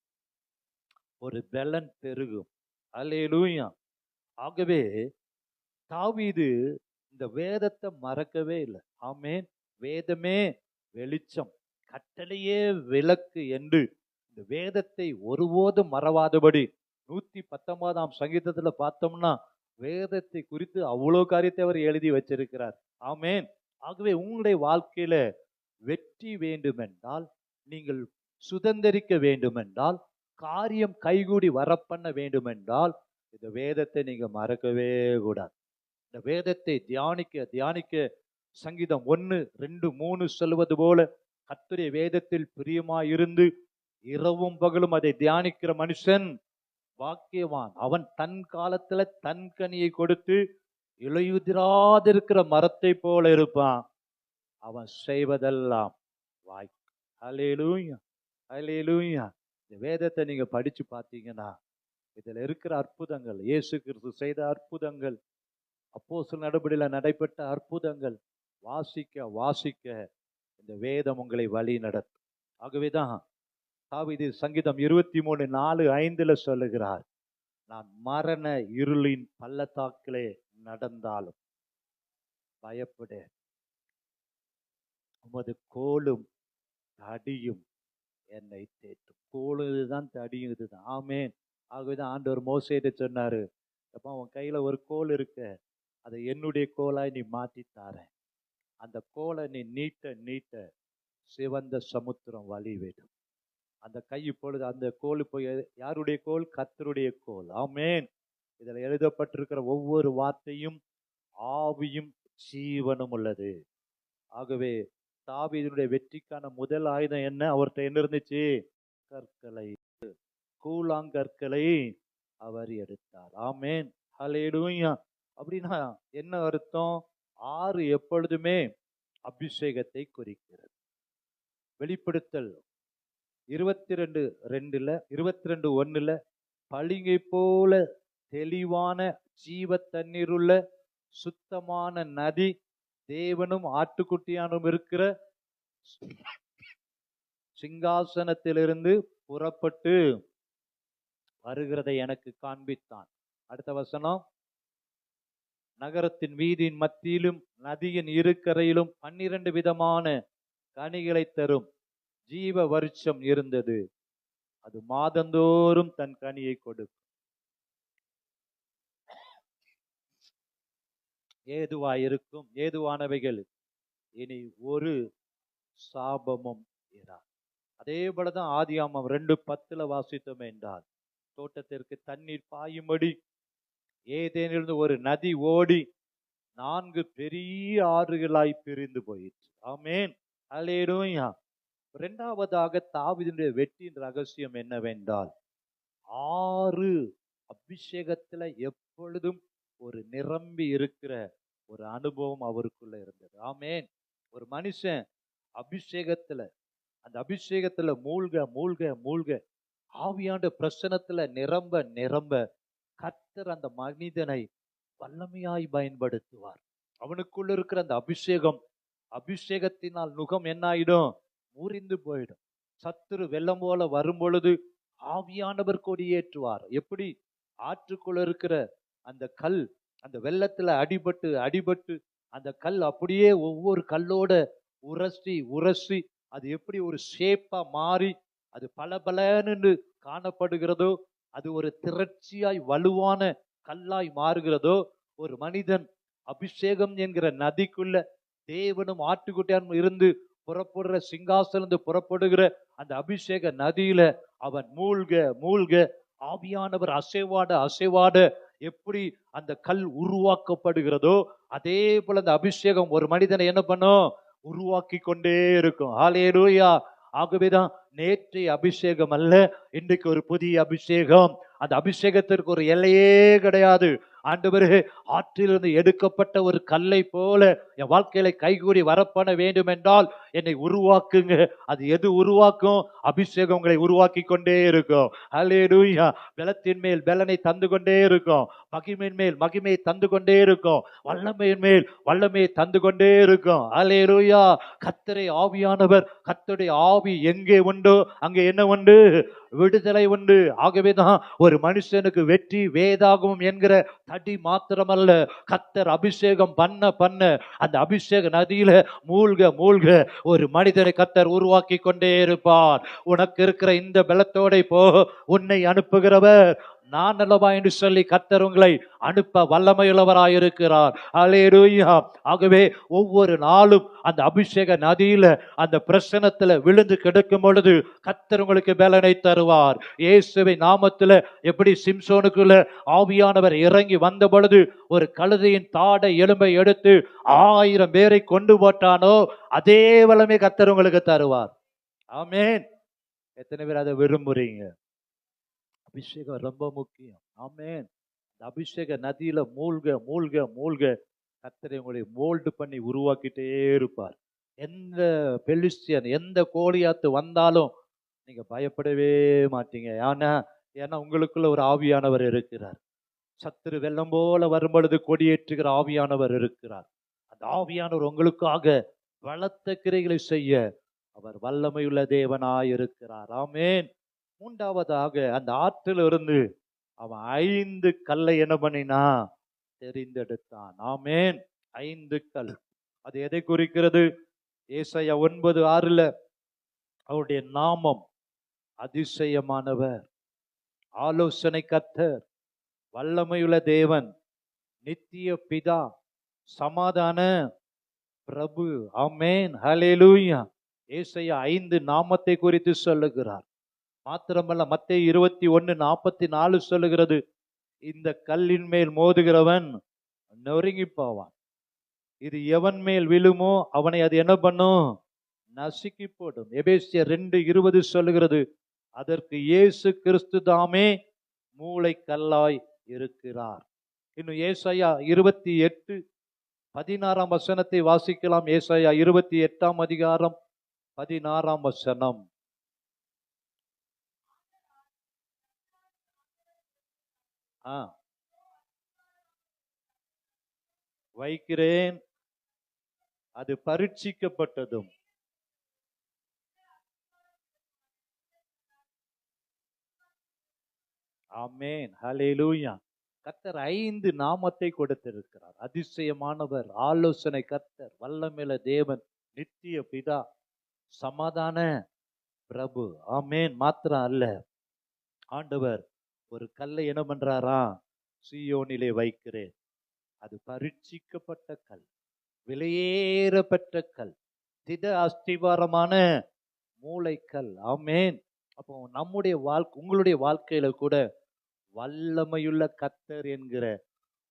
ஒரு பலன் பெருகும். அல்லேலூயா. ஆகவே தாவீது இந்த வேதத்தை மறக்கவே இல்லை. ஆமென். வேதமே வெளிச்சம், கட்டளையே விளக்கு என்று இந்த வேதத்தை ஒருபோதும் மறவாதபடி 119ஆம் சங்கீதத்துல பார்த்தோம்னா வேதத்தை குறித்து அவ்வளோ காரியத்தை அவர் எழுதி வச்சிருக்கிறார். ஆமென். ஆகவே உங்களுடைய வாழ்க்கையில வெற்றி வேண்டுமென்றால், நீங்கள் சுதந்தரிக்க வேண்டுமென்றால், காரியம் கைகூடி வரப்பண்ண வேண்டுமென்றால், இந்த வேதத்தை நீங்க மறக்கவே கூடாது. இந்த வேதத்தை தியானிக்க தியானிக்க, சங்கீதம் 1, 2, 3 சொல்வது போல, கர்த்தருடைய வேதத்தில் பிரியமாயிருந்து இரவும் பகலும் அதை தியானிக்கிற மனுஷன் பாக்கியவான். அவன் தன் காலத்துல தன் கனியை கொடுத்து இலையுதிராதிருக்கிற மரத்தை போல இருப்பான். அவன் செய்வதெல்லாம் வாய்க்கும். ஹல்லேலூயா, ஹல்லேலூயா. இந்த வேதத்தை நீங்க படிச்சு பார்த்தீங்கன்னா இதுல இருக்கிற அற்புதங்கள், இயேசு கிறிஸ்து செய்த அற்புதங்கள், அப்போஸ்தலர் நடபடியில நடைபெற்ற அற்புதங்கள் வாசிக்க வாசிக்க இந்த வேதம் உங்களை வழி நடத்தும். ஆகவேதான் தாவீது சங்கீதம் 23:4-5 சொல்லுகிறார், நான் மரண இருளின் பள்ளத்தாக்கிலே நடந்தாலும் பயப்படேன், உமது கோலும் தடியும் என்னை தேற்றும். கோலும் இதுதான், தடியும் இதுதான். ஆமென். ஆகவேதான் ஆண்டவர் மோசேட்ட சொன்னாரு, அப்பா உன் கையில ஒரு கோல் இருக்கு, அதை என்னுடைய கோலாய் நீ மாற்றி தாரேன். அந்த கோலை நீ நீட்ட நீட்ட சிவந்த சமுத்திரம் வழி விடும். அந்த கை இப்பொழுது அந்த கோல் இப்போ யாருடைய கோல்? கர்த்தருடைய கோல். ஆமென். இதில் எழுதப்பட்டிருக்கிற ஒவ்வொரு வார்த்தையும் ஆவியும் ஜீவனும் உள்ளது. ஆகவே தாவீதுடைய வெற்றிக்கான முதல் ஆயுதம் என்ன? அவர்கிட்ட என்ன இருந்துச்சு? கற்களை, கூழாங்கற்களை அவர் எடுத்தார். ஆமென். ஹல்லேலூயா. அப்படின்னா என்ன அர்த்தம்? 6 எப்பொழுதுமே அபிஷேகத்தை குறிக்கிறது. வெளிப்படுத்தல் 22:1 பளிங்கை போல தெளிவான ஜீவ தண்ணீருள்ள சுத்தமான நதி தேவனும் ஆட்டுக்குட்டியானும் இருக்கிற சிங்காசனத்திலிருந்து புறப்பட்டு வருகிறதை எனக்கு காண்பித்தான். அடுத்த வசனம், நகரத்தின் வீதியின் மத்தியிலும் நதியின் இரு கரையிலும் 12 விதமான கனிகளை தரும் ஜீவ விருட்சம் இருந்தது. அது மாதந்தோறும் தன் கனியை கொடுக்கும். ஏதுவாயிருக்கும் ஏதுவானவைகள் இனி ஒரு சாபமும் இராது. அதே போலதான் ஆதியாகமம் 2:10 வாசித்தோம் என்றால், தோட்டத்திற்கு தண்ணீர் பாயும்படி ஏதேனிலிருந்து ஒரு நதி ஓடி 4 பெரிய ஆறுகளாய் பிரிந்து போயிற்று. ஆமென். அல்லேலூயா. இரண்டாவதாக தாவீதுடைய வெற்றியின் ரகசியம் என்னவென்றால், 6 அபிஷேகத்துல எப்பொழுதும் ஒரு நிரம்பி இருக்கிற ஒரு அனுபவம் அவருக்குள்ள இருந்தது. ஆமென். ஒரு மனுஷன் அபிஷேகத்துல, அந்த அபிஷேகத்துல மூழ்க மூழ்க மூழ்க ஆவியாண்ட பிரசனத்துல நிரம்ப நிரம்ப கர்த்தர் அந்த மனிதனை வல்லமையாய் பயன்படுத்துவார். அவனுக்குள்ள இருக்கிற அந்த அபிஷேகத்தினால் நுகம் என்ன ஆயிடும்? முறிந்து போயிடும். சத்துரு வெள்ளம் போல வரும் பொழுது ஆவியானவர் கொடியேற்றுவார். எப்படி? ஆற்றுக்குள்ள இருக்கிற அந்த கல் அந்த வெள்ளத்துல அடிபட்டு அடிபட்டு அந்த கல் அப்படியே ஒவ்வொரு கல்லோட உரசி உரசி அது எப்படி ஒரு ஷேப்பா மாறி அது பலபலன்னு காணப்படுகிறதோ, அது ஒரு திரட்சியாய் வலுவான கல்லாய் மாறுகிறதோ, ஒரு மனிதன் அபிஷேகம் என்கிற நதிக்குள்ள தேவனும் ஆட்டுக்குட்டியானும் இருந்து புறப்படுற சிங்காசனந்து புறப்படுகிற அந்த அபிஷேக நதியில அவன் மூழ்க மூழ்க ஆவியானவர் அசைவாட அசைவாட எப்படி அந்த கல் உருவாக்கப்படுகிறதோ, அதே போல அந்த அபிஷேகம் ஒரு மனிதனை என்ன பண்ணும்? உருவாக்கி கொண்டே இருக்கும். ஹல்லேலூயா. ஆகவேதான் நேற்றைய அபிஷேகம் அல்ல, இன்றைக்கு ஒரு புதிய அபிஷேகம். அந்த அபிஷேகத்திற்கு ஒரு எல்லையே கிடையாது. ஆண்டவரே, ஆற்றிலிருந்து எடுக்கப்பட்ட ஒரு கல்லை போல என் வாழ்க்கையில கைகூடி வரப்பட வேண்டும் என்றால் என்னை உருவாக்குங்க. அது எது உருவாக்கும்? அபிஷேகம் உங்களை உருவாக்கி கொண்டே இருக்கும். ஹல்லேலூயா. பலத்தின் மேல் பலனை தந்து கொண்டே இருக்கும். மகிமையின் மேல் மகிமையை தந்து கொண்டே இருக்கும். வல்லமையின் மேல் வல்லமையை தந்து கொண்டே இருக்கும். ஹல்லேலூயா. கர்த்தரை ஆவியானவர், கர்த்தருடைய ஆவி எங்கே உண்டோ அங்கே என்ன உண்டு? விடுதலை உண்டு. ஆகவேதான் ஒரு மனுஷனுக்கு வெற்றி வேதாகமம் என்கிற தடி மாத்திரமல்ல, கர்த்தர் அபிஷேகம் பண்ண பண்ண அந்த அபிஷேக நதியில மூழ்க மூழ்க ஒரு மனிதனை கர்த்தர் உருவாக்கி கொண்டே இருப்பார். உனக்கு இருக்கிற இந்த பலத்தோட போ, உன்னை அனுப்புகிறவர் நான் அல்லவா என்று சொல்லி கர்த்தர் உங்களை அனுப்ப வல்லமையுள்ளவராயிருக்கிறார். அல்லேலூயா. ஆகவே ஒவ்வொரு நாளும் அந்த அபிஷேக நதியில அந்த பிரசனத்துல விழுந்து கிடக்கும் பொழுது கர்த்தர் உங்களுக்கு பலனை தருவார். இயேசுவின் நாமத்துல எப்படி சிம்சோனுக்குள்ள ஆவியானவர் இறங்கி வந்த பொழுது ஒரு கழுதையின் தாடை எலும்பை எடுத்து 1000 பேரை கொண்டு போட்டானோ, அதே வல்லமை கர்த்தர் உங்களுக்கு தருவார். ஆமென். எத்தனை பேர் அதை விரும்புறீங்க? அபிஷேகம் ரொம்ப முக்கியம். ஆமென். இந்த அபிஷேக நதியில மூழ்க மூழ்க மூழ்க கர்த்தரை உங்களை மோல்டு பண்ணி உருவாக்கிட்டே இருப்பார். எந்த பெலிஸ்தியன் எந்த கோலியாத்து வந்தாலும் நீங்க பயப்படவே மாட்டீங்க. ஏன்னா உங்களுக்குள்ள ஒரு ஆவியானவர் இருக்கிறார். சத்துரு வெள்ளம் போல வரும்பொழுது கொடியேற்றுகிற ஆவியானவர் இருக்கிறார். அந்த ஆவியானவர் உங்களுக்காக பலத்த கிரைகளை செய்ய அவர் வல்லமையுள்ள தேவனாய் இருக்கிறார். ஆமென். மூன்றாவதாக அந்த ஆற்றிலிருந்து அவன் 5 கல்லை என்ன பண்ணினா? தெரிந்தெடுத்தான். ஆமென். 5 கல். அது எதை குறிக்கிறது? ஏசாயா 9:6 அவருடைய நாமம் அதிசயமானவர், ஆலோசனை கர்த்தர், வல்லமையுள்ள தேவன், நித்திய பிதா, சமாதான பிரபு. ஆமென். ஹல்லேலூயா. ஏசாயா 5 நாமத்தை குறித்து சொல்லுகிறார். மாத்திரமல்ல, மத்தேயு 21:44 சொல்லுகிறது, இந்த கல்லின் மேல் மோதுகிறவன் நொறுங்கி போவான். இது எவன் மேல் விழுமோ அவனை அது என்ன பண்ணும்? நசுக்கி போடும். எபேசியர் 2:20 சொல்லுகிறது, அதற்கு இயேசு கிறிஸ்து தாமே மூளைக்கல்லாய் இருக்கிறார். இன்னும் ஏசாயா 28:16 வாசிக்கலாம். ஏசாயா 28:16. வைக்கிறேன், அது பரீட்சிக்கப்பட்டதும். ஆமென், ஹல்லேலூயா. கர்த்தர் 5 நாமத்தை கொடுத்திருக்கிறார். அதிசயமானவர், ஆலோசனை கர்த்தர், வல்லமையுள்ள தேவன், நித்திய பிதா, சமாதான பிரபு. ஆமென். மாத்திரம் அல்ல, ஆண்டவர் ஒரு கல்லை என்ன பண்றாரா? சீயோனிலே வைக்கிறேன், அது பரீட்சிக்கப்பட்ட கல், விலையேறப்பட்ட கல், திட அஸ்திவாரமான மூளைக்கல். ஆமென். அப்போ நம்முடைய உங்களுடைய வாழ்க்கையில கூட வல்லமையுள்ள கர்த்தர் என்கிற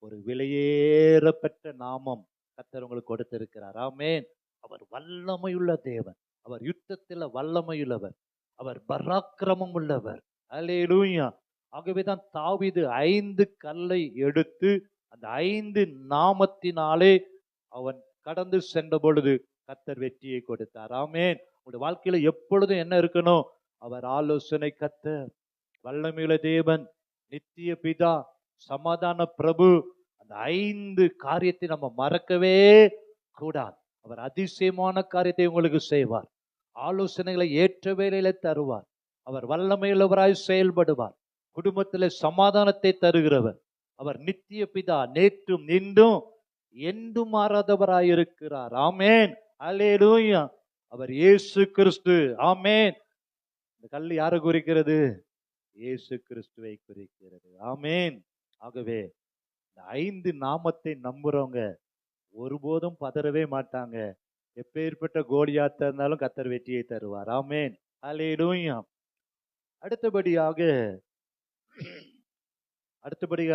ஒரு விலையேறப்பட்ட நாமம் கர்த்தர் உங்களுக்கு கொடுத்திருக்கிறார். ஆமென். அவர் வல்லமையுள்ள தேவன், அவர் யுத்தத்தில் வல்லமையுள்ளவர், அவர் பராக்கிரமம் உள்ளவர். அல்லேலூயா. ஆகவேதான் தாவீது 5 கல்லை எடுத்து அந்த 5 நாமத்தினாலே அவன் கடந்து சென்ற பொழுது கர்த்தர் வெற்றியை கொடுத்தார். ஆமென். உங்களுடைய வாழ்க்கையில எப்பொழுதும் என்ன இருக்கணும்? அவர் ஆலோசனை கர்த்தர், வல்லமையுள்ள தேவன், நித்திய பிதா, சமாதான பிரபு. அந்த 5 காரியத்தை நம்ம மறக்கவே கூடாது. அவர் அதிசயமான காரியத்தை உங்களுக்கு செய்வார். ஆலோசனைகளை ஏற்ற வேளையில தருவார். அவர் வல்லமையுள்ளவராய் செயல்படுவார். குடும்பத்தில் சமாதானத்தை தருகிறவர். அவர் நித்திய பிதா, நேற்றும் இன்றும் என்றும் மாறாதவராயிருக்கிறார். ஆமென், அல்லேலூயா. அவர் இயேசு கிறிஸ்து. ஆமென். இந்த கல் யாரை குறிக்கிறது? இயேசு கிறிஸ்துவை குறிக்கிறது. ஆமென். ஆகவே இந்த 5 நாமத்தை நம்புறவங்க ஒருபோதும் பதறவே மாட்டாங்க. எப்பேற்பட்ட கோலியாத்தா இருந்தாலும் கர்த்தர் வெற்றியை தருவார். ஆமென், அல்லேலூயா. அடுத்தபடியாக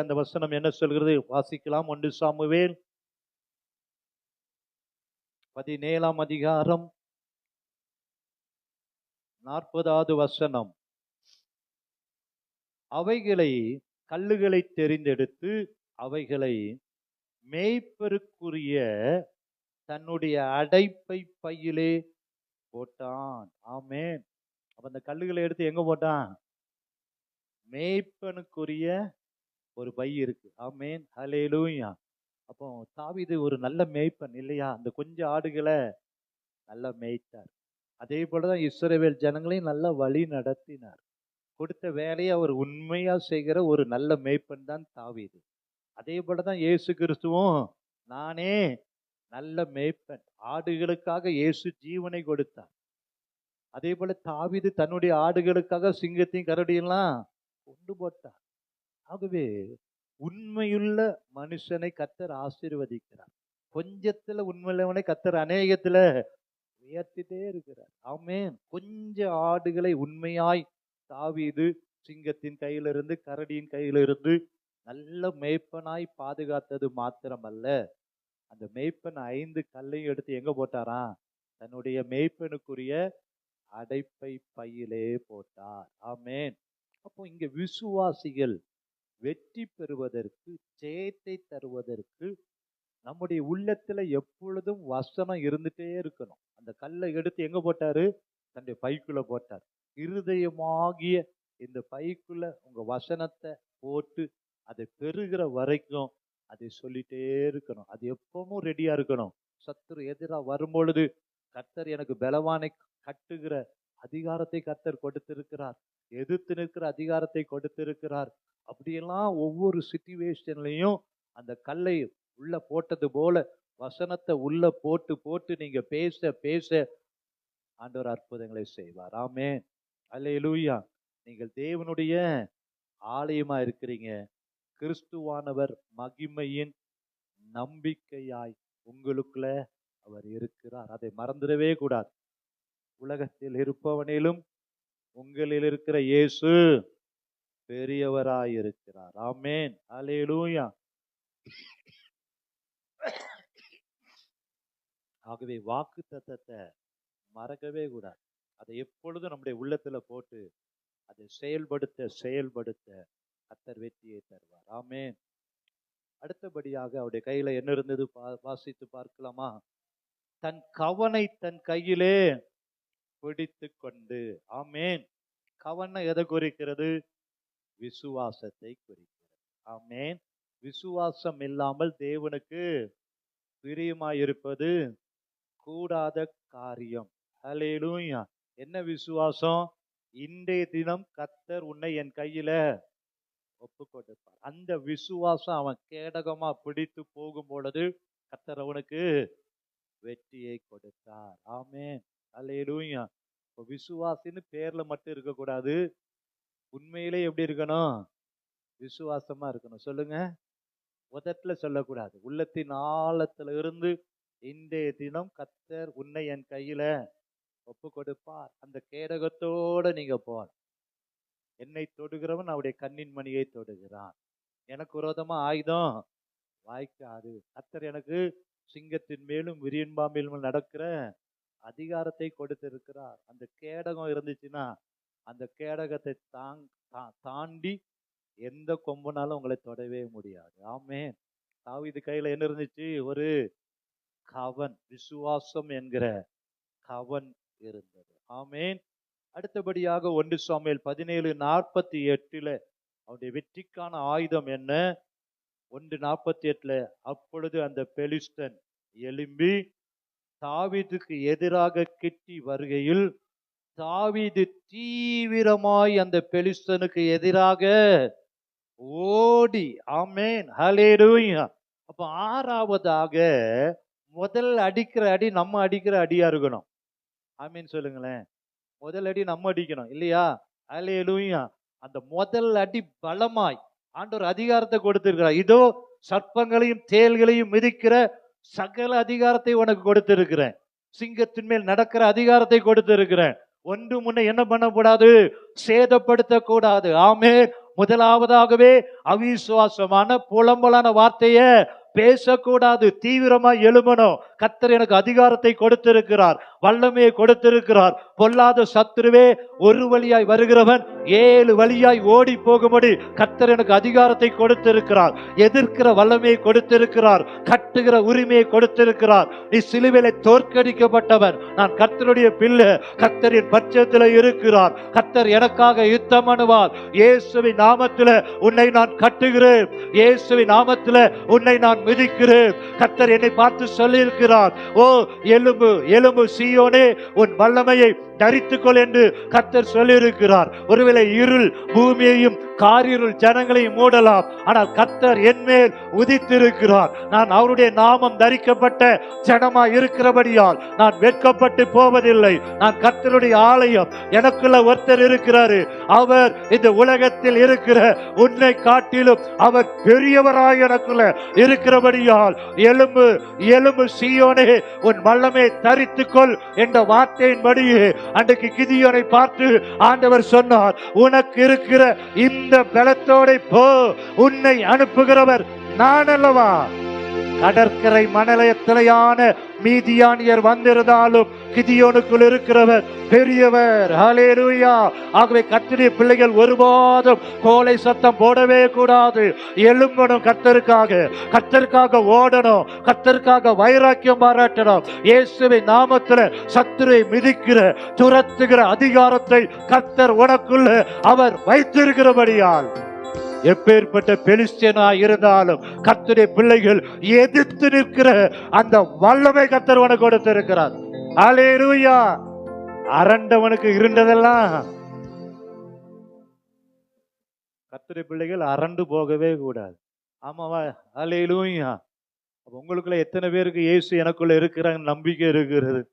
அந்த வசனம் என்ன சொல்கிறது? வாசிக்கலாம். 1 சாமுவேல் 17 40 வசனம். அவைகளை கல்லுகளை தெரிந்தெடுத்து அவைகளை மேய்ப்பருக்குரிய தன்னுடைய அடைப்பை பையிலே போட்டான். ஆமென். அப்ப அந்த கல்லுகளை எடுத்து எங்க போட்டான்? மேய்ப்பனுக்குரிய ஒரு பை இருக்கு. ஆமென், ஹல்லேலூயா. அப்போ தாவீது ஒரு நல்ல மேய்ப்பன் இல்லையா? அந்த கொஞ்சம் ஆடுகளை நல்லா மேய்த்தார். அதே போலதான் இஸ்ரவேல் ஜனங்களையும் நல்ல வழி நடத்தினார். கொடுத்த வேலையை அவர் உண்மையா செய்கிற ஒரு நல்ல மேய்ப்பன் தான் தாவீது. அதே போலதான் இயேசு கிறிஸ்துவும், நானே நல்ல மேய்ப்பன், ஆடுகளுக்காக இயேசு ஜீவனை கொடுத்தார். அதே போல தாவீது தன்னுடைய ஆடுகளுக்காக சிங்கத்தையும் கரடியெல்லாம் கொண்டு போட்டார். ஆகவே உண்மையுள்ள மனுஷனை கர்த்தர் ஆசீர்வதிக்கிறார். கொஞ்சத்துல உண்மையுள்ளவனை கர்த்தர் அநேகத்துல உயர்த்திட்டே இருக்கிறார். ஆமென். கொஞ்ச ஆடுகளை உண்மையாய் தாவீது சிங்கத்தின் கையிலிருந்து, கரடியின் கையிலிருந்து நல்ல மேய்ப்பனாய் பாதுகாத்தது மாத்திரமல்ல, அந்த மேய்ப்பன் 5 கல்லையும் எடுத்து எங்க போட்டாரா? தன்னுடைய மேய்ப்பனுக்குரிய அடைப்பை பையிலே போட்டார். ஆமென். அப்போ இங்க விசுவாசிகள் வெற்றி பெறுவதற்கு, ஜெயத்தை தருவதற்கு நம்முடைய உள்ளத்துல எப்பொழுதும் வசனம் இருந்துட்டே இருக்கணும். அந்த கல்லை எடுத்து எங்க போட்டாரு? தன்னுடைய பைக்குள்ள போட்டார். இருதயமாகிய இந்த பைக்குள்ள உங்க வசனத்தை போட்டு அதை பெறுகிற வரைக்கும் அதை சொல்லிட்டே இருக்கணும். அது எப்பவும் ரெடியா இருக்கணும். சத்துரு எதிராக வரும்பொழுது கர்த்தர் எனக்கு பலவானை கட்டுகிற அதிகாரத்தை கர்த்தர் கொடுத்திருக்கிறார். எதிர்த்து நிற்கிற அதிகாரத்தை கொடுத்திருக்கிறார். அப்படியெல்லாம் ஒவ்வொரு சிச்சுவேஷன்லையும் அந்த கல்லை உள்ள போட்டது போல வசனத்தை உள்ள போட்டு போட்டு நீங்க பேச பேச ஆண்டவர் அற்புதங்களை செய்வார். ஆமென், அல்லேலூயா. நீங்கள் தேவனுடைய ஆலயமா இருக்கிறீங்க. கிறிஸ்துவானவர் மகிமையின் நம்பிக்கையாய் உங்களுக்குள்ள அவர் இருக்கிறார். அதை மறந்துடவே கூடாது. உலகத்தில் இருப்பவனிலும் உங்களில் இருக்கிற இயேசு பெரியவராயிருக்கிறார். ஆமென். அல்லேலூயா. ஆகவே வாக்குத்தத்தத்தை மறக்கவே கூடாது. அதை எப்பொழுதும் நம்முடைய உள்ளத்துல போட்டு அதை செயல்படுத்த கர்த்தர் வெற்றியை தருவார். ஆமென். அடுத்தபடியாக அவருடைய கையில என்ன இருந்தது வாசித்து பார்க்கலாமா? தன் கவனை தன் கையிலே பிடித்து கொண்டு. ஆமென். கவனை எதை குறிக்கிறது? விசுவாசத்தை குறிக்கிறது. ஆமென். விசுவாசம் இல்லாமல் தேவனுக்கு பிரியமாயிருப்பது கூடாத காரியம். அல்லேலூயா. என்ன விசுவாசம்? இன்றைய தினம் கர்த்தர் உன்னை என் கையில ஒப்பு கொடுப்பார். அந்த விசுவாசம் அவன் கேடகமா பிடித்து போகும் பொழுது கர்த்தர் அவனுக்கு வெற்றியை கொடுத்தார். ஆமென். அல்லேலூயா. இப்போ விசுவாசின்னு பேர்ல மட்டும் இருக்கக்கூடாது, உண்மையிலே எப்படி இருக்கணும்? விசுவாசமா இருக்கணும். சொல்லுங்க. உதட்டுல சொல்லக்கூடாது, உள்ளத்தின் ஆழத்துல இருந்து இன்றைய தினம் கர்த்தர் உன்னை என் கையில ஒப்பு கொடுப்பார். அந்த கேடகத்தோட நீங்க போகணும். என்னை தொடுகிறவன் அவருடைய கண்ணின் மணியை தொடுகிறான். எனக்கு விரோதமா ஆயுதம் வாய்க்காது. கர்த்தர் எனக்கு சிங்கத்தின் மேலும் விரியன் பாம்பிலும் நடக்கிற அதிகாரத்தை கொடுத்திருக்கிறார். அந்த கேடகம் இருந்துச்சுன்னா அந்த கேடகத்தை தாண்டி எந்த கொம்பனாலும் உங்களை தொடவே முடியாது. ஆமென். தாவீது கையில என்ன இருந்துச்சு? ஒரு கவன், விசுவாசம் என்கிற கவன் இருந்தது. ஆமென். அடுத்தபடியாக 1 சாமுவேல் 17:48 அவருடைய வெற்றிக்கான ஆயுதம் என்ன? 1:48 அப்பொழுது அந்த பெலிஸ்தன் எழும்பி தாவீதுக்கு எதிராக கிட்டி வருகையில் தாவீது தீவிரமாய் அந்த பெலிஸ்தனுக்கு எதிராக ஓடி. ஆமென். ஹல்லேலூயா. அப்ப ஆறாவதாக முதல் அடிக்கிற அடி நம்ம அடிக்கிற அடியா இருக்கணும். ஆமென் சொல்லுங்களேன். முதல் அடி நம்ம அடிக்கணும் இல்லையா? ஹல்லேலூயா. அந்த முதல் அடி பலமாய் ஆண்டவர் அதிகாரத்தை கொடுத்திருக்கிறார். இதோ சர்ப்பங்களையும் தேள்களையும் மிதிக்கிற சகல அதிகாரத்தை உனக்கு கொடுத்திருக்கிறேன். சிங்கத்தின் மேல் நடக்கிற அதிகாரத்தை கொடுத்திருக்கிறேன். ஒன்று முன்ன என்ன பண்ணக்கூடாது? சேதப்படுத்த கூடாது. ஆமென். முதலாவதாகவே அவிசுவாசமான புலம்பலான வார்த்தைய பேசக்கூடாது. தீவிரமா எழுமணும். கர்த்தர் எனக்கு அதிகாரத்தை கொடுத்திருக்கிறார், வல்லமையை கொடுத்திருக்கிறார். பொல்லாத சத்துருவே, ஒரு வழியாய் வருகிறவன் 7 வழியாய் ஓடி போகும்படி கர்த்தர் எனக்கு அதிகாரத்தை கொடுத்திருக்கிறார். எதிர்க்கிற வல்லமையை கொடுத்திருக்கிறார், கட்டுகிற உரிமையை கொடுத்திருக்கிறார். நீ சிலுவையிலே தோற்கடிக்கப்பட்டவன், நான் கர்த்தருடைய பிள்ளை, கர்த்தரின் பட்சத்தில் இருக்கிறார். கர்த்தர் எனக்காக யுத்தம் பண்ணுவார். இயேசுவின் நாமத்தில் உன்னை நான் கட்டுகிறேன், இயேசுவின் நாமத்தில் உன்னை நான் மிதிக்கிறேன். கர்த்தர் என்னை பார்த்து சொல்லி இருக்கிறார், ஓ எலும்பு எலும்பு சீயோனே, உன் வல்லமையை தரித்துக்கொள் என்று கர்த்தர் சொல்லி இருக்கிறார். ஒருவேளை இருள் பூமியையும் காரிருள் ஜனங்களையும் மூடலாம், ஆனால் கர்த்தர் என் மேல் உதித்திருக்கிறார். நான் அவருடைய நாமம் தரிக்கப்பட்ட ஜனமா இருக்கிறபடியால் நான் வெட்கப்பட்டு போவதில்லை. நான் கர்த்தருடைய ஆலயம், எனக்குள்ள ஒருத்தர் இருக்கிறாரு. அவர் இந்த உலகத்தில் இருக்கிற உன்னை காட்டிலும் அவர் பெரியவராய் எனக்குள்ள இருக்கிறபடியால் எலும்பு எலும்பு சீயோனே, உன் வல்லமை தரித்துக்கொள் என்ற வார்த்தையின்படியே அன்றைக்கு கிதியோனை பார்த்து ஆண்டவர் சொன்னார், உனக்கு இருக்கிற இந்த பலத்தோட போ, உன்னை அனுப்புகிறவர் நான் அல்லவா. கடற்கரை மணலயத்திலையான மீதியானியர் வந்திருந்தாலும் கிதியோனுக்குள் இருக்கிறவர் பெரியவர். ஹல்லேலூயா. ஆகவே கர்த்தருடைய பிள்ளைகள் ஒருபோதும் கோலை சத்தம் போடவே கூடாது. எழும்பணும். கர்த்தருக்காக ஓடணும். கர்த்தருக்காக வைராக்கியம் பாராட்டணும். இயேசுவின் நாமத்தில் சத்துருவை மிதிக்கிற துரத்துகிற அதிகாரத்தை கர்த்தர் உனக்குள்ள அவர் வைத்திருக்கிறபடியால் எப்பேற்பட்ட பெலிஸ்தியனா இருந்தாலும் கர்த்தருடைய பிள்ளைகள் எதிர்த்து நிற்கிற அந்த வல்லமை கர்த்தர் உனக்கு கொடுத்திருக்கிறார். ஹல்லேலூயா. அரண்டவனுக்கு இருண்டதெல்லாம் கர்த்தருடைய பிள்ளைகள் அரண்டு போகவே கூடாது. ஆமாவா? ஹல்லேலூயா. உங்களுக்குள்ள எத்தனை பேருக்கு இயேசு எனக்குள்ள இருக்கிறாங்க நம்பிக்கை இருக்கிறது?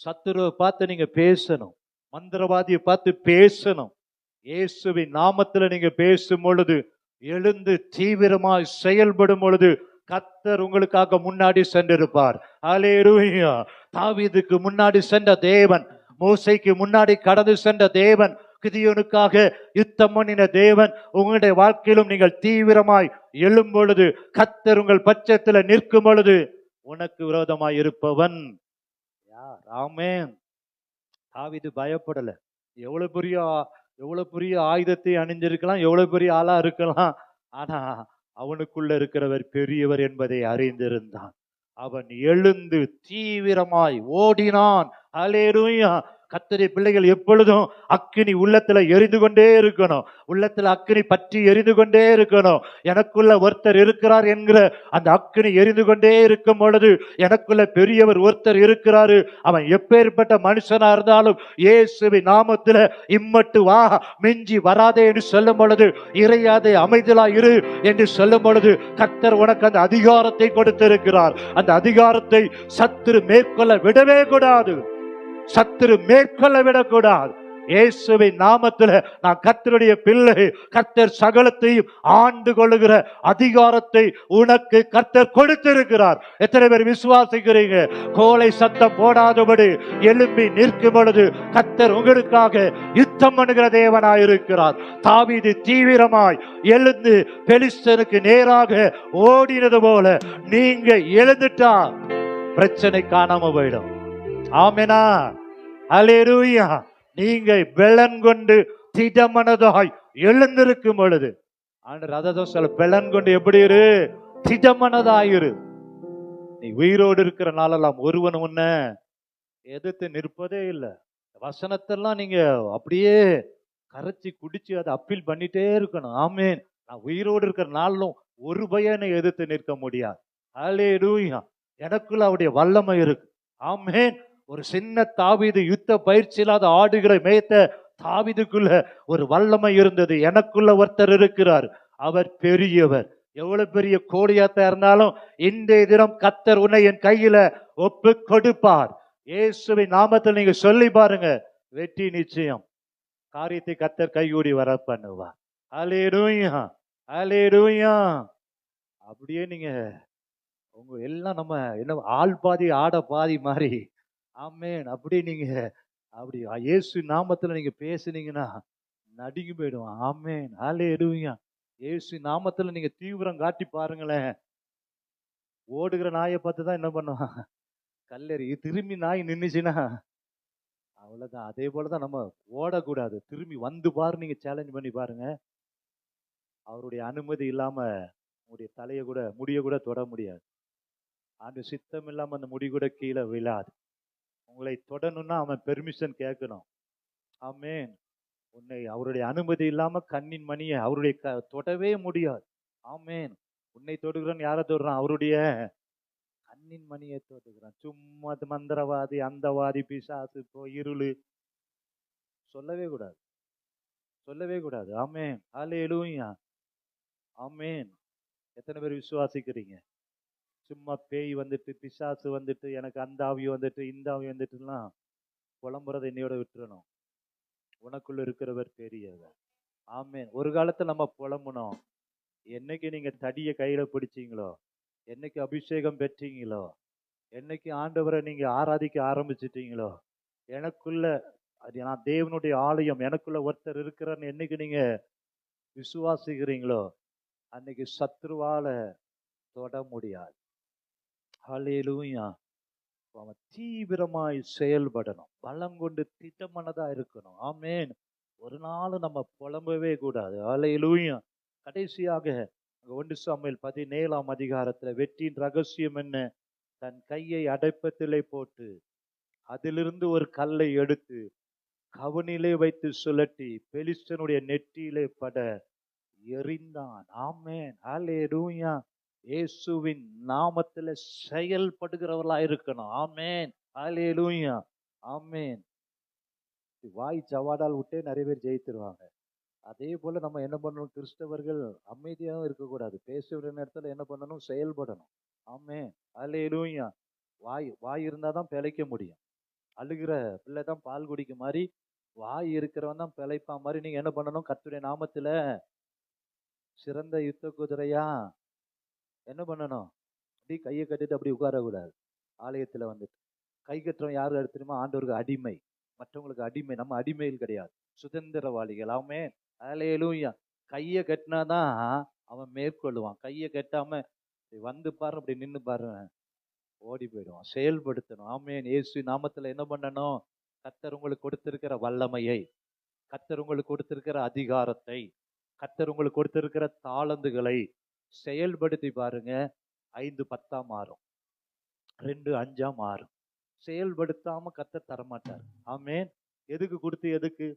சத்துருவை பார்த்து நீங்க பேசணும், மந்திரவாதியை பார்த்து பேசணும். இயேசுவின் நாமத்தில் நீங்க பேசும் பொழுது, எழுந்து தீவிரமாய் செயல்படும் பொழுது கர்த்தர் உங்களுக்காக முன்னாடி சென்றிருப்பார். ஹல்லேலூயா. தாவீதுக்கு முன்னாடி சென்ற தேவன் மோசேக்கு முன்னாடி கடந்து சென்ற தேவன், கிதியோனுக்காக யுத்தம் பண்ணின தேவன், உங்களுடைய வாழ்க்கையிலும் நீங்கள் தீவிரமாய் எழும் பொழுது, கர்த்தர் உங்கள் பட்சத்துல நிற்கும் பொழுது, உனக்கு விரோதமாய் இருப்பவன் யார்? ஆமென். தாவீது பயப்படல. எவ்வளவு பெரிய எவ்வளவு பெரிய ஆயுதத்தை அணிஞ்சிருக்கலாம், எவ்வளவு பெரிய ஆளா இருக்கலாம். ஆனா அவனுக்குள்ள இருக்கிறவர் பெரியவர் என்பதை அறிந்திருந்தான். அவன் எழுந்து தீவிரமாய் ஓடினான். அல்லேலூயா. கர்த்தருடைய பிள்ளைகள் எப்பொழுதும் அக்கினி உள்ளத்துல எரிந்து கொண்டே இருக்கணும். உள்ளத்துல அக்கினி பற்றி எரிந்து கொண்டே இருக்கணும். எனக்குள்ள ஒருத்தர் இருக்கிறார் என்கிற அந்த அக்கினி எரிந்து கொண்டே இருக்கும் பொழுது, எனக்குள்ள பெரியவர் ஒருத்தர் இருக்கிறாரு. அவன் எப்பேற்பட்ட மனுஷனா இருந்தாலும் இயேசுவின் நாமத்துல இம்மட்டு வா, மிஞ்சி வராதே என்று சொல்லும் பொழுது, இறையாதே அமைதலா இரு என்று சொல்லும் பொழுது, கர்த்தர் உனக்கு அந்த அதிகாரத்தை கொடுத்திருக்கிறார். அந்த அதிகாரத்தை சத்துரு மேற்கொள்ள விடவே கூடாது. சத்துரு மேற்கொள்ள விடக்கூடாது. இயேசுவின் நாமத்துல நான் கர்த்தருடைய பிள்ளை. கர்த்தர் சகலத்தையும் ஆண்டு கொள்ளுகிற அதிகாரத்தை உனக்கு கர்த்தர் கொடுத்திருக்கிறார். எத்தனை பேர் விசுவாசிக்கிறீங்க? கோலை சத்தம் போடாதபடி எழும்பி நிற்கும் பொழுது கர்த்தர் உங்களுக்காக யுத்தம் பண்ணுகிற தேவனாயிருக்கிறார். தாவீது தீவிரமாய் எழுந்து பெலிஸ்தனுக்கு நேராக ஓடினது போல நீங்க எழுந்துட்டா பிரச்சனை காணாம போயிடும். ஆமெனா. அல்லேலூயா. நீங்க பெலன் கொண்டு திடமனதாய் எழுந்திருக்கும் பொழுது, ஆண்டவர் அதான் சொல்ல, பெலன் கொண்டு எப்படி இரு? திடமனதாயிரு. நீ உயிரோடு இருக்கிற நாளெல்லாம் ஒருவன் உன்னை எதிர்த்து நிற்பதே இல்லை. வசனத்தெல்லாம் நீங்க அப்படியே கரைச்சி குடிச்சு அதை அப்பீல் பண்ணிட்டே இருக்கணும். ஆமென். நான் உயிரோடு இருக்கிற நாளும் ஒரு பையனை எதிர்த்து நிற்க முடியாது. அல்லேலூயா. எனக்குள்ள அவருடைய வல்லமை இருக்கு. ஆமென். ஒரு சின்ன தாவீது, யுத்த பயிற்சி இல்லாத ஆடுகளை மேய்த்த தாவீதுக்குள்ள ஒரு வல்லமை இருந்தது. எனக்குள்ள ஒருத்தர் இருக்கிறார், அவர் பெரியவர். எவ்வளவு பெரிய கோடியாத்தா இருந்தாலும் இன்றைய தினம் கர்த்தர் உன்னை என் கையில ஒப்பு கொடுப்பார். இயேசுவின் நாமத்தில் நீங்க சொல்லி பாருங்க, வெற்றி நிச்சயம். காரியத்தை கர்த்தர் கைகூடி வர பண்ணுவார். அல்லேலூயா. அல்லேலூயா. அப்படியே நீங்க உங்க எல்லாம் நம்ம என்ன ஆள் பாதி ஆட பாதி மாதிரி. ஆமென். அப்படி நீங்க அப்படி இயேசு நாமத்துல நீங்க பேசுனீங்கன்னா நடுங்கி போயிடுவான். ஆமென். அல்லேலூயா. இயேசு நாமத்துல நீங்க தீவிரம் காட்டி பாருங்களேன். ஓடுகிற நாயை பார்த்து தான் என்ன பண்ணுவான்? கல்லெறி. திரும்பி நாய் நின்னுச்சுன்னா அவ்வளவுதான். அதே போலதான் நம்ம ஓடக்கூடாது. திரும்பி வந்து பாரு, நீங்க சேலஞ்ச் பண்ணி பாருங்க. அவருடைய அனுமதி இல்லாம உங்களுடைய தலையை கூட முடிய கூட தொட முடியாது. அந்த சித்தம் இல்லாம அந்த முடி கூட கீழே விழாது. உங்களை தொடணும்னா அவன் பெர்மிஷன் கேட்கணும். ஆமென். உன்னை அவருடைய அனுமதி இல்லாம கண்ணின் மணியை அவருடைய தொடவே முடியாது. ஆமென். உன்னை தொடுகிறான். யாரை தொடுறான்? அவருடைய கண்ணின் மணியை தொடுகிறான். சும்மா மந்திரவாதி, அந்தவாதி, பிசாசு, இருளு சொல்லவே கூடாது. சொல்லவே கூடாது. ஆமென். அல்லேலூயா. ஆமென். எத்தனை பேர் விசுவாசிக்கிறீங்க? சும்மா பேய் வந்துட்டு, பிசாசு வந்துட்டு, எனக்கு அந்த ஆவி வந்துட்டு, இந்த ஆவி வந்துட்டுலாம் புலம்புறதை என்னையோட விட்டுறணும். உனக்குள்ள இருக்கிறவர் பெரியவர். ஆமென். ஒரு காலத்துல நம்ம புலம்புனோம். என்னைக்கு நீங்க தடியை கையில பிடிச்சீங்களோ, என்னைக்கு அபிஷேகம் பெற்றீங்களோ, என்னைக்கு ஆண்டவரை நீங்க ஆராதிக்க ஆரம்பிச்சிட்டீங்களோ, எனக்குள்ள அது நான் தேவனுடைய ஆலயம், எனக்குள்ள ஒருத்தர் இருக்கிறன்னு என்னைக்கு நீங்க விசுவாசிக்கிறீங்களோ, அன்னைக்கு சத்ருவால தொட முடியாது. ஹல்லேலூயா. அவன் தீவிரமாய் செயல்படணும். பலம் கொண்டு திட்டமானதா இருக்கணும். ஆமென். ஒரு நாள் நம்ம புலம்பவே கூடாது. ஹல்லேலூயா. கடைசியாக 1 சாமுவேல் 17ஆம் அதிகாரத்துல வெற்றியின் ரகசியம் என்ன? தன் கையை அடைப்பத்திலே போட்டு அதிலிருந்து ஒரு கல்லை எடுத்து கவனிலே வைத்து சுழட்டி பெலிஸ்தனுடைய நெற்றியிலே பட எறிந்தான். ஆமென். ஹல்லேலூயா. இயேசுவின் நாமத்துல செயல்படுகிறவர்களா இருக்கணும். ஆமென். ஹல்லேலூயா. ஆமென். வாய் சவாடால் விட்டே நிறைய பேர் ஜெயித்துருவாங்க. அதே போல நம்ம என்ன பண்ணணும்? கிறிஸ்தவர்கள் அமைதியாகவும் இருக்கக்கூடாது. பேச வேண்டிய இடத்துல என்ன பண்ணணும்? செயல்படணும். ஆமென். ஹல்லேலூயா. வாய் இருந்தாதான் பிழைக்க முடியும். அழுகிற பிள்ளை தான் பால் குடிக்க மாதிரி, வாய் இருக்கிறவன் தான் பிழைப்பா மாதிரி நீங்க என்ன பண்ணணும்? கர்த்தருடைய நாமத்துல சிறந்த யுத்த குதிரையா என்ன பண்ணணும்? அப்படி கையை கட்டிட்டு அப்படி உட்காரக்கூடாது. ஆலயத்துல வந்துட்டு கை கட்டுறவன் யாரு தெரியுமா? ஆண்டவருக்கு அடிமை. மற்றவங்களுக்கு அடிமை. நம்ம அடிமையில் கிடையாது, சுதந்திரவாளிகள். ஆமென், ஹல்லேலூயா. கையை கட்டினாதான் அவன் மேற்கொள்ளுவான். கையை கட்டாம வந்து பாரு, அப்படி நின்று பாரு, ஓடி போயிடுவான். செயல்படுத்தணும். ஆமென். இயேசு நாமத்துல என்ன பண்ணணும்? கர்த்தர் உங்களுக்கு கொடுத்திருக்கிற வல்லமையை, கர்த்தர் உங்களுக்கு கொடுத்திருக்கிற அதிகாரத்தை, கர்த்தர் உங்களுக்கு கொடுத்திருக்கிற தாளந்துகளை செயல்படுத்தி பாருங்க. 5-10 மாறும், 2-5 மாறும். செயல்படுத்தாம கர்த்தர் தரமாட்டார். ஆமென். எதுக்கு கொடுத்து, எதுக்கு?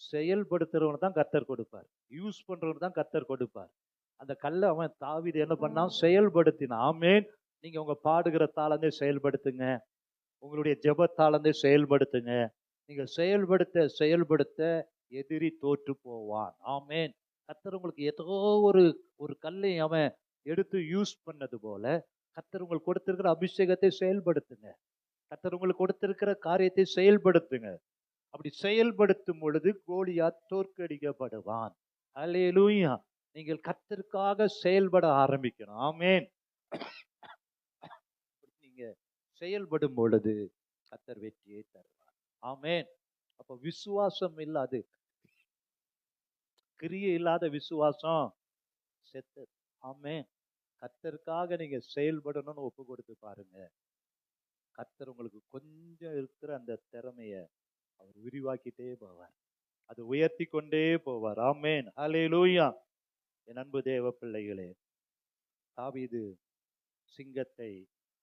செயல்படுத்துறவனு தான் கர்த்தர் கொடுப்பார். யூஸ் பண்றவனு தான் கர்த்தர் கொடுப்பார். அந்த கல்லை அவன் தாவீது என்ன பண்ணான்? செயல்படுத்தினான். ஆமென். நீங்க உங்க பாடுகிற தாளந்தை செயல்படுத்துங்க, உங்களுடைய ஜெப தாளந்தை செயல்படுத்துங்க. நீங்க செயல்படுத்த செயல்படுத்த எதிரி தோற்று போவான். ஆமென். கர்த்தர் உங்களுக்கு ஏதோ ஒரு கல்லை அவன் எடுத்து யூஸ் பண்ணது போல கர்த்தர் உங்களுக்கு கொடுத்திருக்கிற அபிஷேகத்தை செயல்படுத்துங்க. கர்த்தர் உங்களுக்கு கொடுத்திருக்கிற காரியத்தை செயல்படுத்துங்க. அப்படி செயல்படுத்தும் பொழுது கோலியாத் தோற்கடிக்கப்படுவான். அல்லேலூயா. நீங்கள் கர்த்தருக்காக செயல்பட ஆரம்பிக்கணும். ஆமென். நீங்க செயல்படும் பொழுது கர்த்தர் வெற்றியை தருவார். ஆமென். அப்ப விசுவாசம் இல்லாது, கிரியை இல்லாத விசுவாசம் செத்தது. ஆமென். கர்த்தருக்காக நீங்க செயல்படணும்னு ஒப்பு கொடுத்து பாருங்க. கர்த்தர் உங்களுக்கு கொஞ்சம் இருக்கிற அந்த திறமைய அவர் விரிவாக்கிட்டே போவார், அது உயர்த்தி கொண்டே போவார். ஆமென், ஹல்லேலூயா. என் அன்பு தேவ பிள்ளைகளே, தாவீது சிங்கத்தை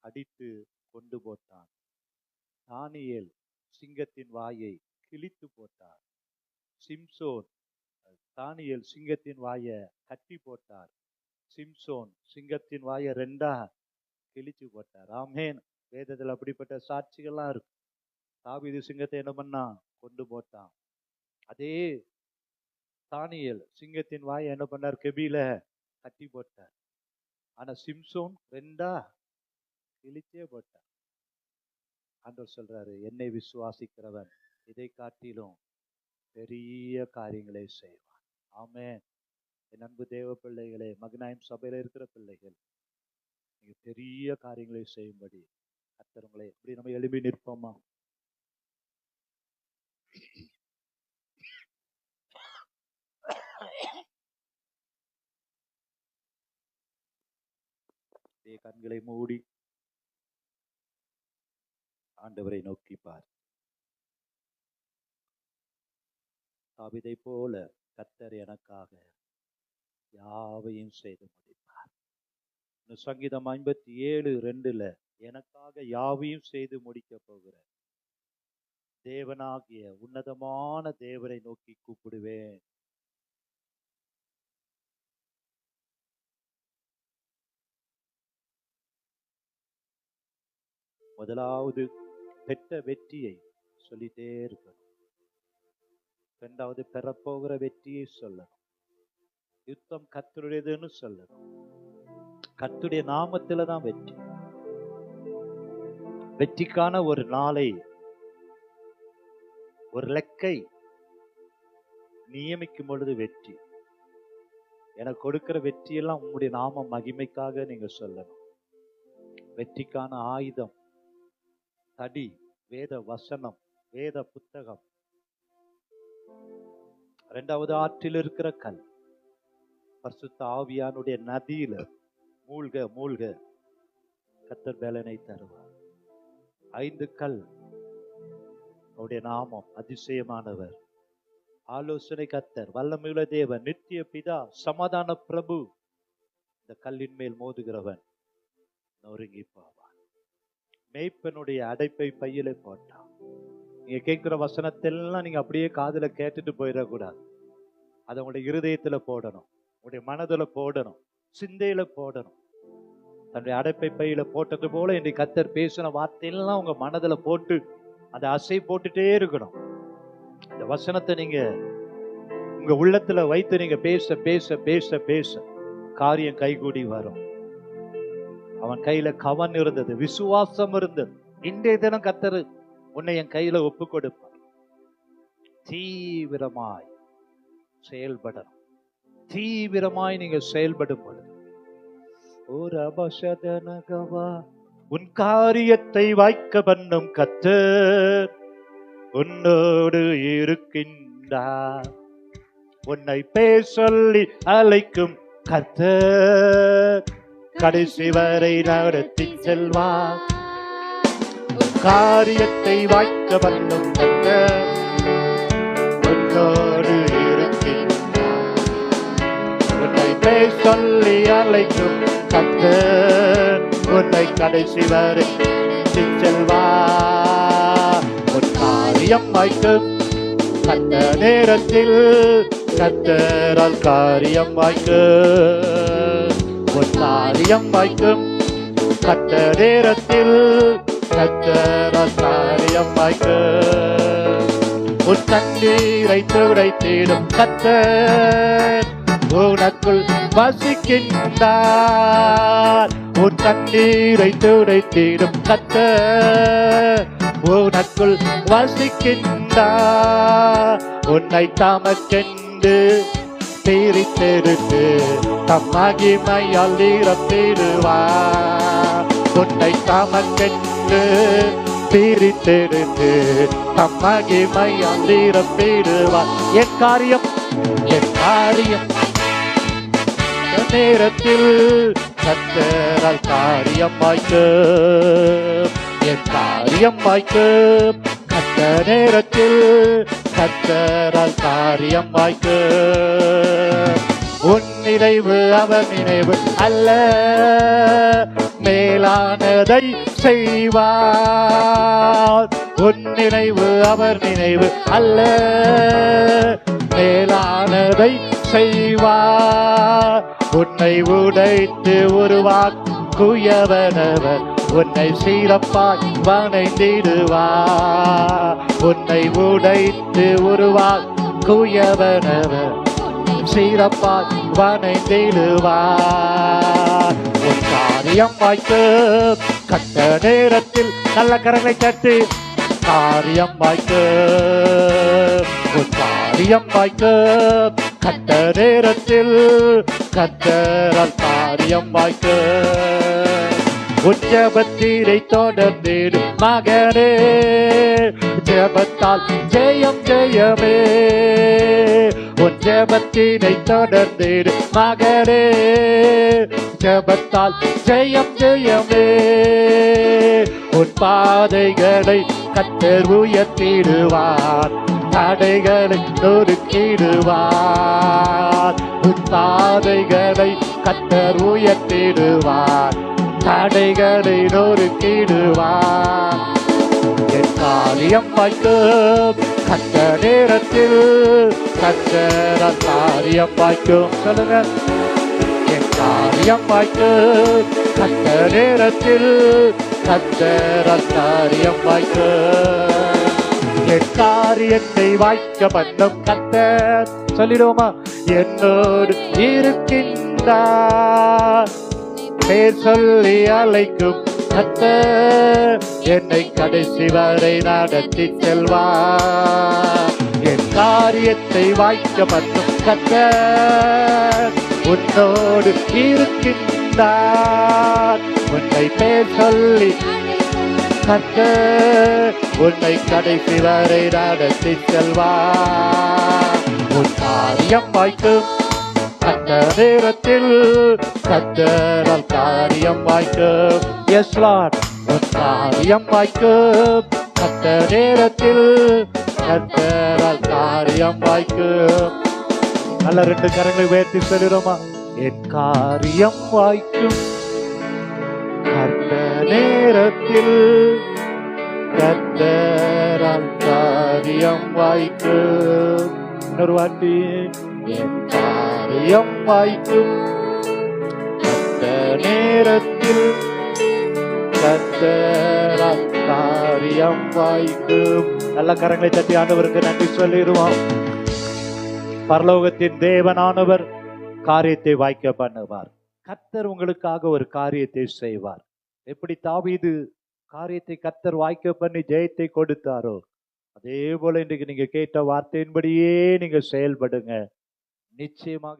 அடித்து கொண்டு போட்டான். தானியேல் சிங்கத்தின் வாயை கிழித்து போட்டார். சிம்சோன், தானியேல் சிங்கத்தின் வாயை கட்டி போட்டார். சிம்சோன் சிங்கத்தின் வாயை 2 கிழிச்சு போட்டார். ஆமென். வேதத்தில் அப்படிப்பட்ட சாட்சிகள்லாம் இருக்கு. தாவீது சிங்கத்தை என்ன பண்ணான்? கொண்டு போட்டான். அதே தானியேல் சிங்கத்தின் வாயை என்ன பண்ணார்? கெபியில கட்டி போட்டார். ஆனா சிம்சோன் 2 கிழிச்சே போட்டார். ஆண்டவர் சொல்றாரு, என்னை விசுவாசிக்கிறவன் இதை காட்டிலும் பெரிய காரியங்களை செய்வான். ஆமென். என் அன்பு தேவ பிள்ளைகளே, மகனாயும் சபையில இருக்கிற பிள்ளைகள், நீங்க பெரிய காரியங்களை செய்யும்படி கர்த்தர் உங்களை, இப்படி நம்ம எழுப்பி நிற்போமா? கண்களை மூடி ஆண்டவரை நோக்கி பார். தாவீதை போல கர்த்தர் எனக்காக யாவையும் செய்து முடிப்பார். சங்கீதம் 57:2 எனக்காக யாவையும் செய்து முடிக்க போகிற தேவனாகிய உன்னதமான தேவரை நோக்கி கூப்பிடுவேன். முதலாவது பெற்ற வெற்றியை சொல்லிட்டே இருக்கணும். 2வது பெறப்போகிற வெற்றியை சொல்லணும். யுத்தம் கர்த்தருடையதுன்னு சொல்லணும். கர்த்தருடைய நாமத்தில தான் வெற்றி. வெற்றிக்கான ஒரு நாளை, ஒரு லக்கை நியமிக்கும் பொழுது வெற்றி. எனக்கு கொடுக்கிற வெற்றியெல்லாம் உங்களுடைய நாம மகிமைக்காக நீங்க சொல்லணும். வெற்றிக்கான ஆயுதம் தடி, வேத வசனம், வேத புத்தகம். 2வது ஆற்றில் இருக்கிற கல், பரிசுத்த ஆவியானுடைய நதியில மூழ்க மூழ்க கர்த்தர் பலனை தருவார். 5 கல், அவருடைய நாமம் அதிசயமானவர், ஆலோசனை கர்த்தர், வல்லமையுள்ள தேவன், நித்திய பிதா, சமாதான பிரபு. இந்த கல்லின் மேல் மோதுகிறவன் நொறுங்கி போவான். மேய்ப்பனுடைய அடைப்பை பையில போட்டான். நீங்க கேட்கிற வசனத்தெல்லாம் நீங்க அப்படியே காதுல கேட்டுட்டு போயிடக்கூடாது. அதை உங்களுடைய இருதயத்துல போடணும், உங்களுடைய மனதுல போடணும், சிந்தையில போடணும். தன்னுடைய அடைப்பை பையில போட்டது போல இன்றைக்கு கர்த்தர் பேசின வார்த்தையெல்லாம் உங்க மனதுல போட்டு அதை அசை போட்டுட்டே இருக்கணும். இந்த வசனத்தை நீங்க உங்க உள்ளத்துல வைத்து நீங்க பேச பேச பேச பேச காரியம் கைகூடி வரும். அவன் கையில கவன் இருந்தது, விசுவாசம் இருந்தது. இன்றைய தினம் கர்த்தர் உன்னை என் கையில ஒப்பு கொடுப்பார். தீவிரமாய் செயல்படணும். தீவிரமாய் நீங்க செயல்படும் பொழுது ஒரு அபசதனகவா உன் காரியத்தை வாய்க்க பண்ணும் கர்த்தர், உன்னோடு இருக்கின்றார். உன்னை பேர் சொல்லி அழைக்கும் கர்த்தர் கடைசி வரை நடத்தி செல்வார். காரியத்தை வாய்க்க வல்லும் கர்த்தர் உன்னோடு இருக்கின்றார். உன்னை பேர் சொல்லி அழைக்கும் கர்த்தர் உன்னை கடைசி வரை நடத்தி செல்வார். உன் காரியம் வாய்க்கும் அந்த நேரத்தில் கர்த்தரால் காரியம் வாய்க்கும். உன் காரியம் வாய்க்கும் அந்த நேரத்தில் கர்த்தரால் காரியம் வாய்க்கும். உன் கண்ணீரை துடைத்திடும் கர்த்தர் உனக்குள் வசிக்கின்றார். உன் கண்ணீரை துடைத்திடும் கர்த்தர் உனக்குள் வசிக்கின்றார். உன்னை தமக்கென்று பிரித்தெடுத்து தம் மகிமையால் நிரப்பிடுவார். உன்னை தமக்கென்று பிரித்தெடுத்து தம் மகிமையால் நிரப்பிடுவார். என் காரியம் நேரத்தில் கர்த்தரால் காரியம் வாய்க்கும். என் காரியம் வாய்க்கும் கர்த்த நேரத்தில் கர்த்தரால் காரியம் வாய்க்கும். உன் நினைவு அவர் நினைவு அல்ல, மேலானதை செய்வார். உன் நினைவு அவர் நினைவு அல்ல, மேலானதை செய்வார். உன்னை உடைத்து உருவாக்குயவனவர் உன்னை சீரப்பாய் வணைந்திடுவார். உன்னை உடைத்து உருவாக்குயவனவர் சீரப்பாய் வணைந்திடுவார். உன் காரியம் வாய்க்கும் கட்ட நேரத்தில் நல்ல கரங்களை தட்டி காரியம் வாய்க்கும். உன் காரியம் வாய்க்கும் கட்ட நேரத்தில் கர்த்தரால் காரியம் வாய்க்கும். உன் ஜெபத்தினை தொடர்ந்திடு மகனே, ஜெபத்தால் ஜெயம் ஜெயமே. உன் ஜெபத்தினை தொடர்ந்திடு மகனே, ஜெபத்தால் ஜெயம் ஜெயமே. உன் பாதைகளை கர்த்தர் உயர்த்திடுவார், தடைகளை நொறுக்கிடுவார். உன் பாதைகளை கர்த்தர் உயர்த்திடுவார், தடைகளை நொறுக்கிடுவார். என் காரியம் வாய்க்கும் கட்ட நேரத்தில் கர்த்தரால் காரியம் வாய்க்கும். சொல்லுங்க, என் காரியம் வாய்க்கும் கட்ட நேரத்தில் கர்த்தரால் காரியம் வாய்க்கும். என் காரியத்தை வாய்க்க பண்ணும் கர்த்தர் சொல்லிடுவோமா, என்னோடு இருக்கின்றார். பேர் சொல்லி அழைக்கும் கர்த்தர் என்னை கடைசி வரை நடத்தி செல்வார். என் காரியத்தை வாய்க்க பண்ணும் கர்த்தர் உன்னோடு இருக்கின்றார். உன்னை பேர் சொல்லி கர்த்தர் உன்னை கடைசி வரை நடத்தி செல்வார். உன் காரியம் வாய்க்கும் அந்த நேரத்தில் கர்த்தரால் காரியம் வாய்க்கும். எஸ் லார்ட், உன் காரியம் வாய்க்கும் அந்த நேரத்தில் கர்த்தரால் காரியம் வாய்க்கும். நல்ல ரெண்டு கரங்களை உயர்த்தி சொல்லுறோமா, என் காரியம் வாய்க்கும் அந்த நேரத்தில் கர்த்தரால் காரியம் வாய்க்கும். இன்னொரு வாட்டி, என் காரியம் வாய்க்கும் அந்த நேரத்தில் கர்த்தரால் காரியம் வாய்க்கும். நல்ல கரங்களை தட்டி ஆண்டவருக்கு நன்றி சொல்லிடுவோம். பரலோகத்தின் தேவனானவர் காரியத்தை வாய்க்க பண்ணுவார். கர்த்தர் உங்களுக்காக ஒரு காரியத்தை செய்வார். எப்படி தாவீது காரியத்தை கர்த்தர் வாய்க்க பண்ணி ஜெயத்தை கொடுத்தாரோ, அதே போல இன்றைக்கு நீங்க கேட்ட வார்த்தையின்படியே நீங்க செயல்படுங்க. நிச்சயமாக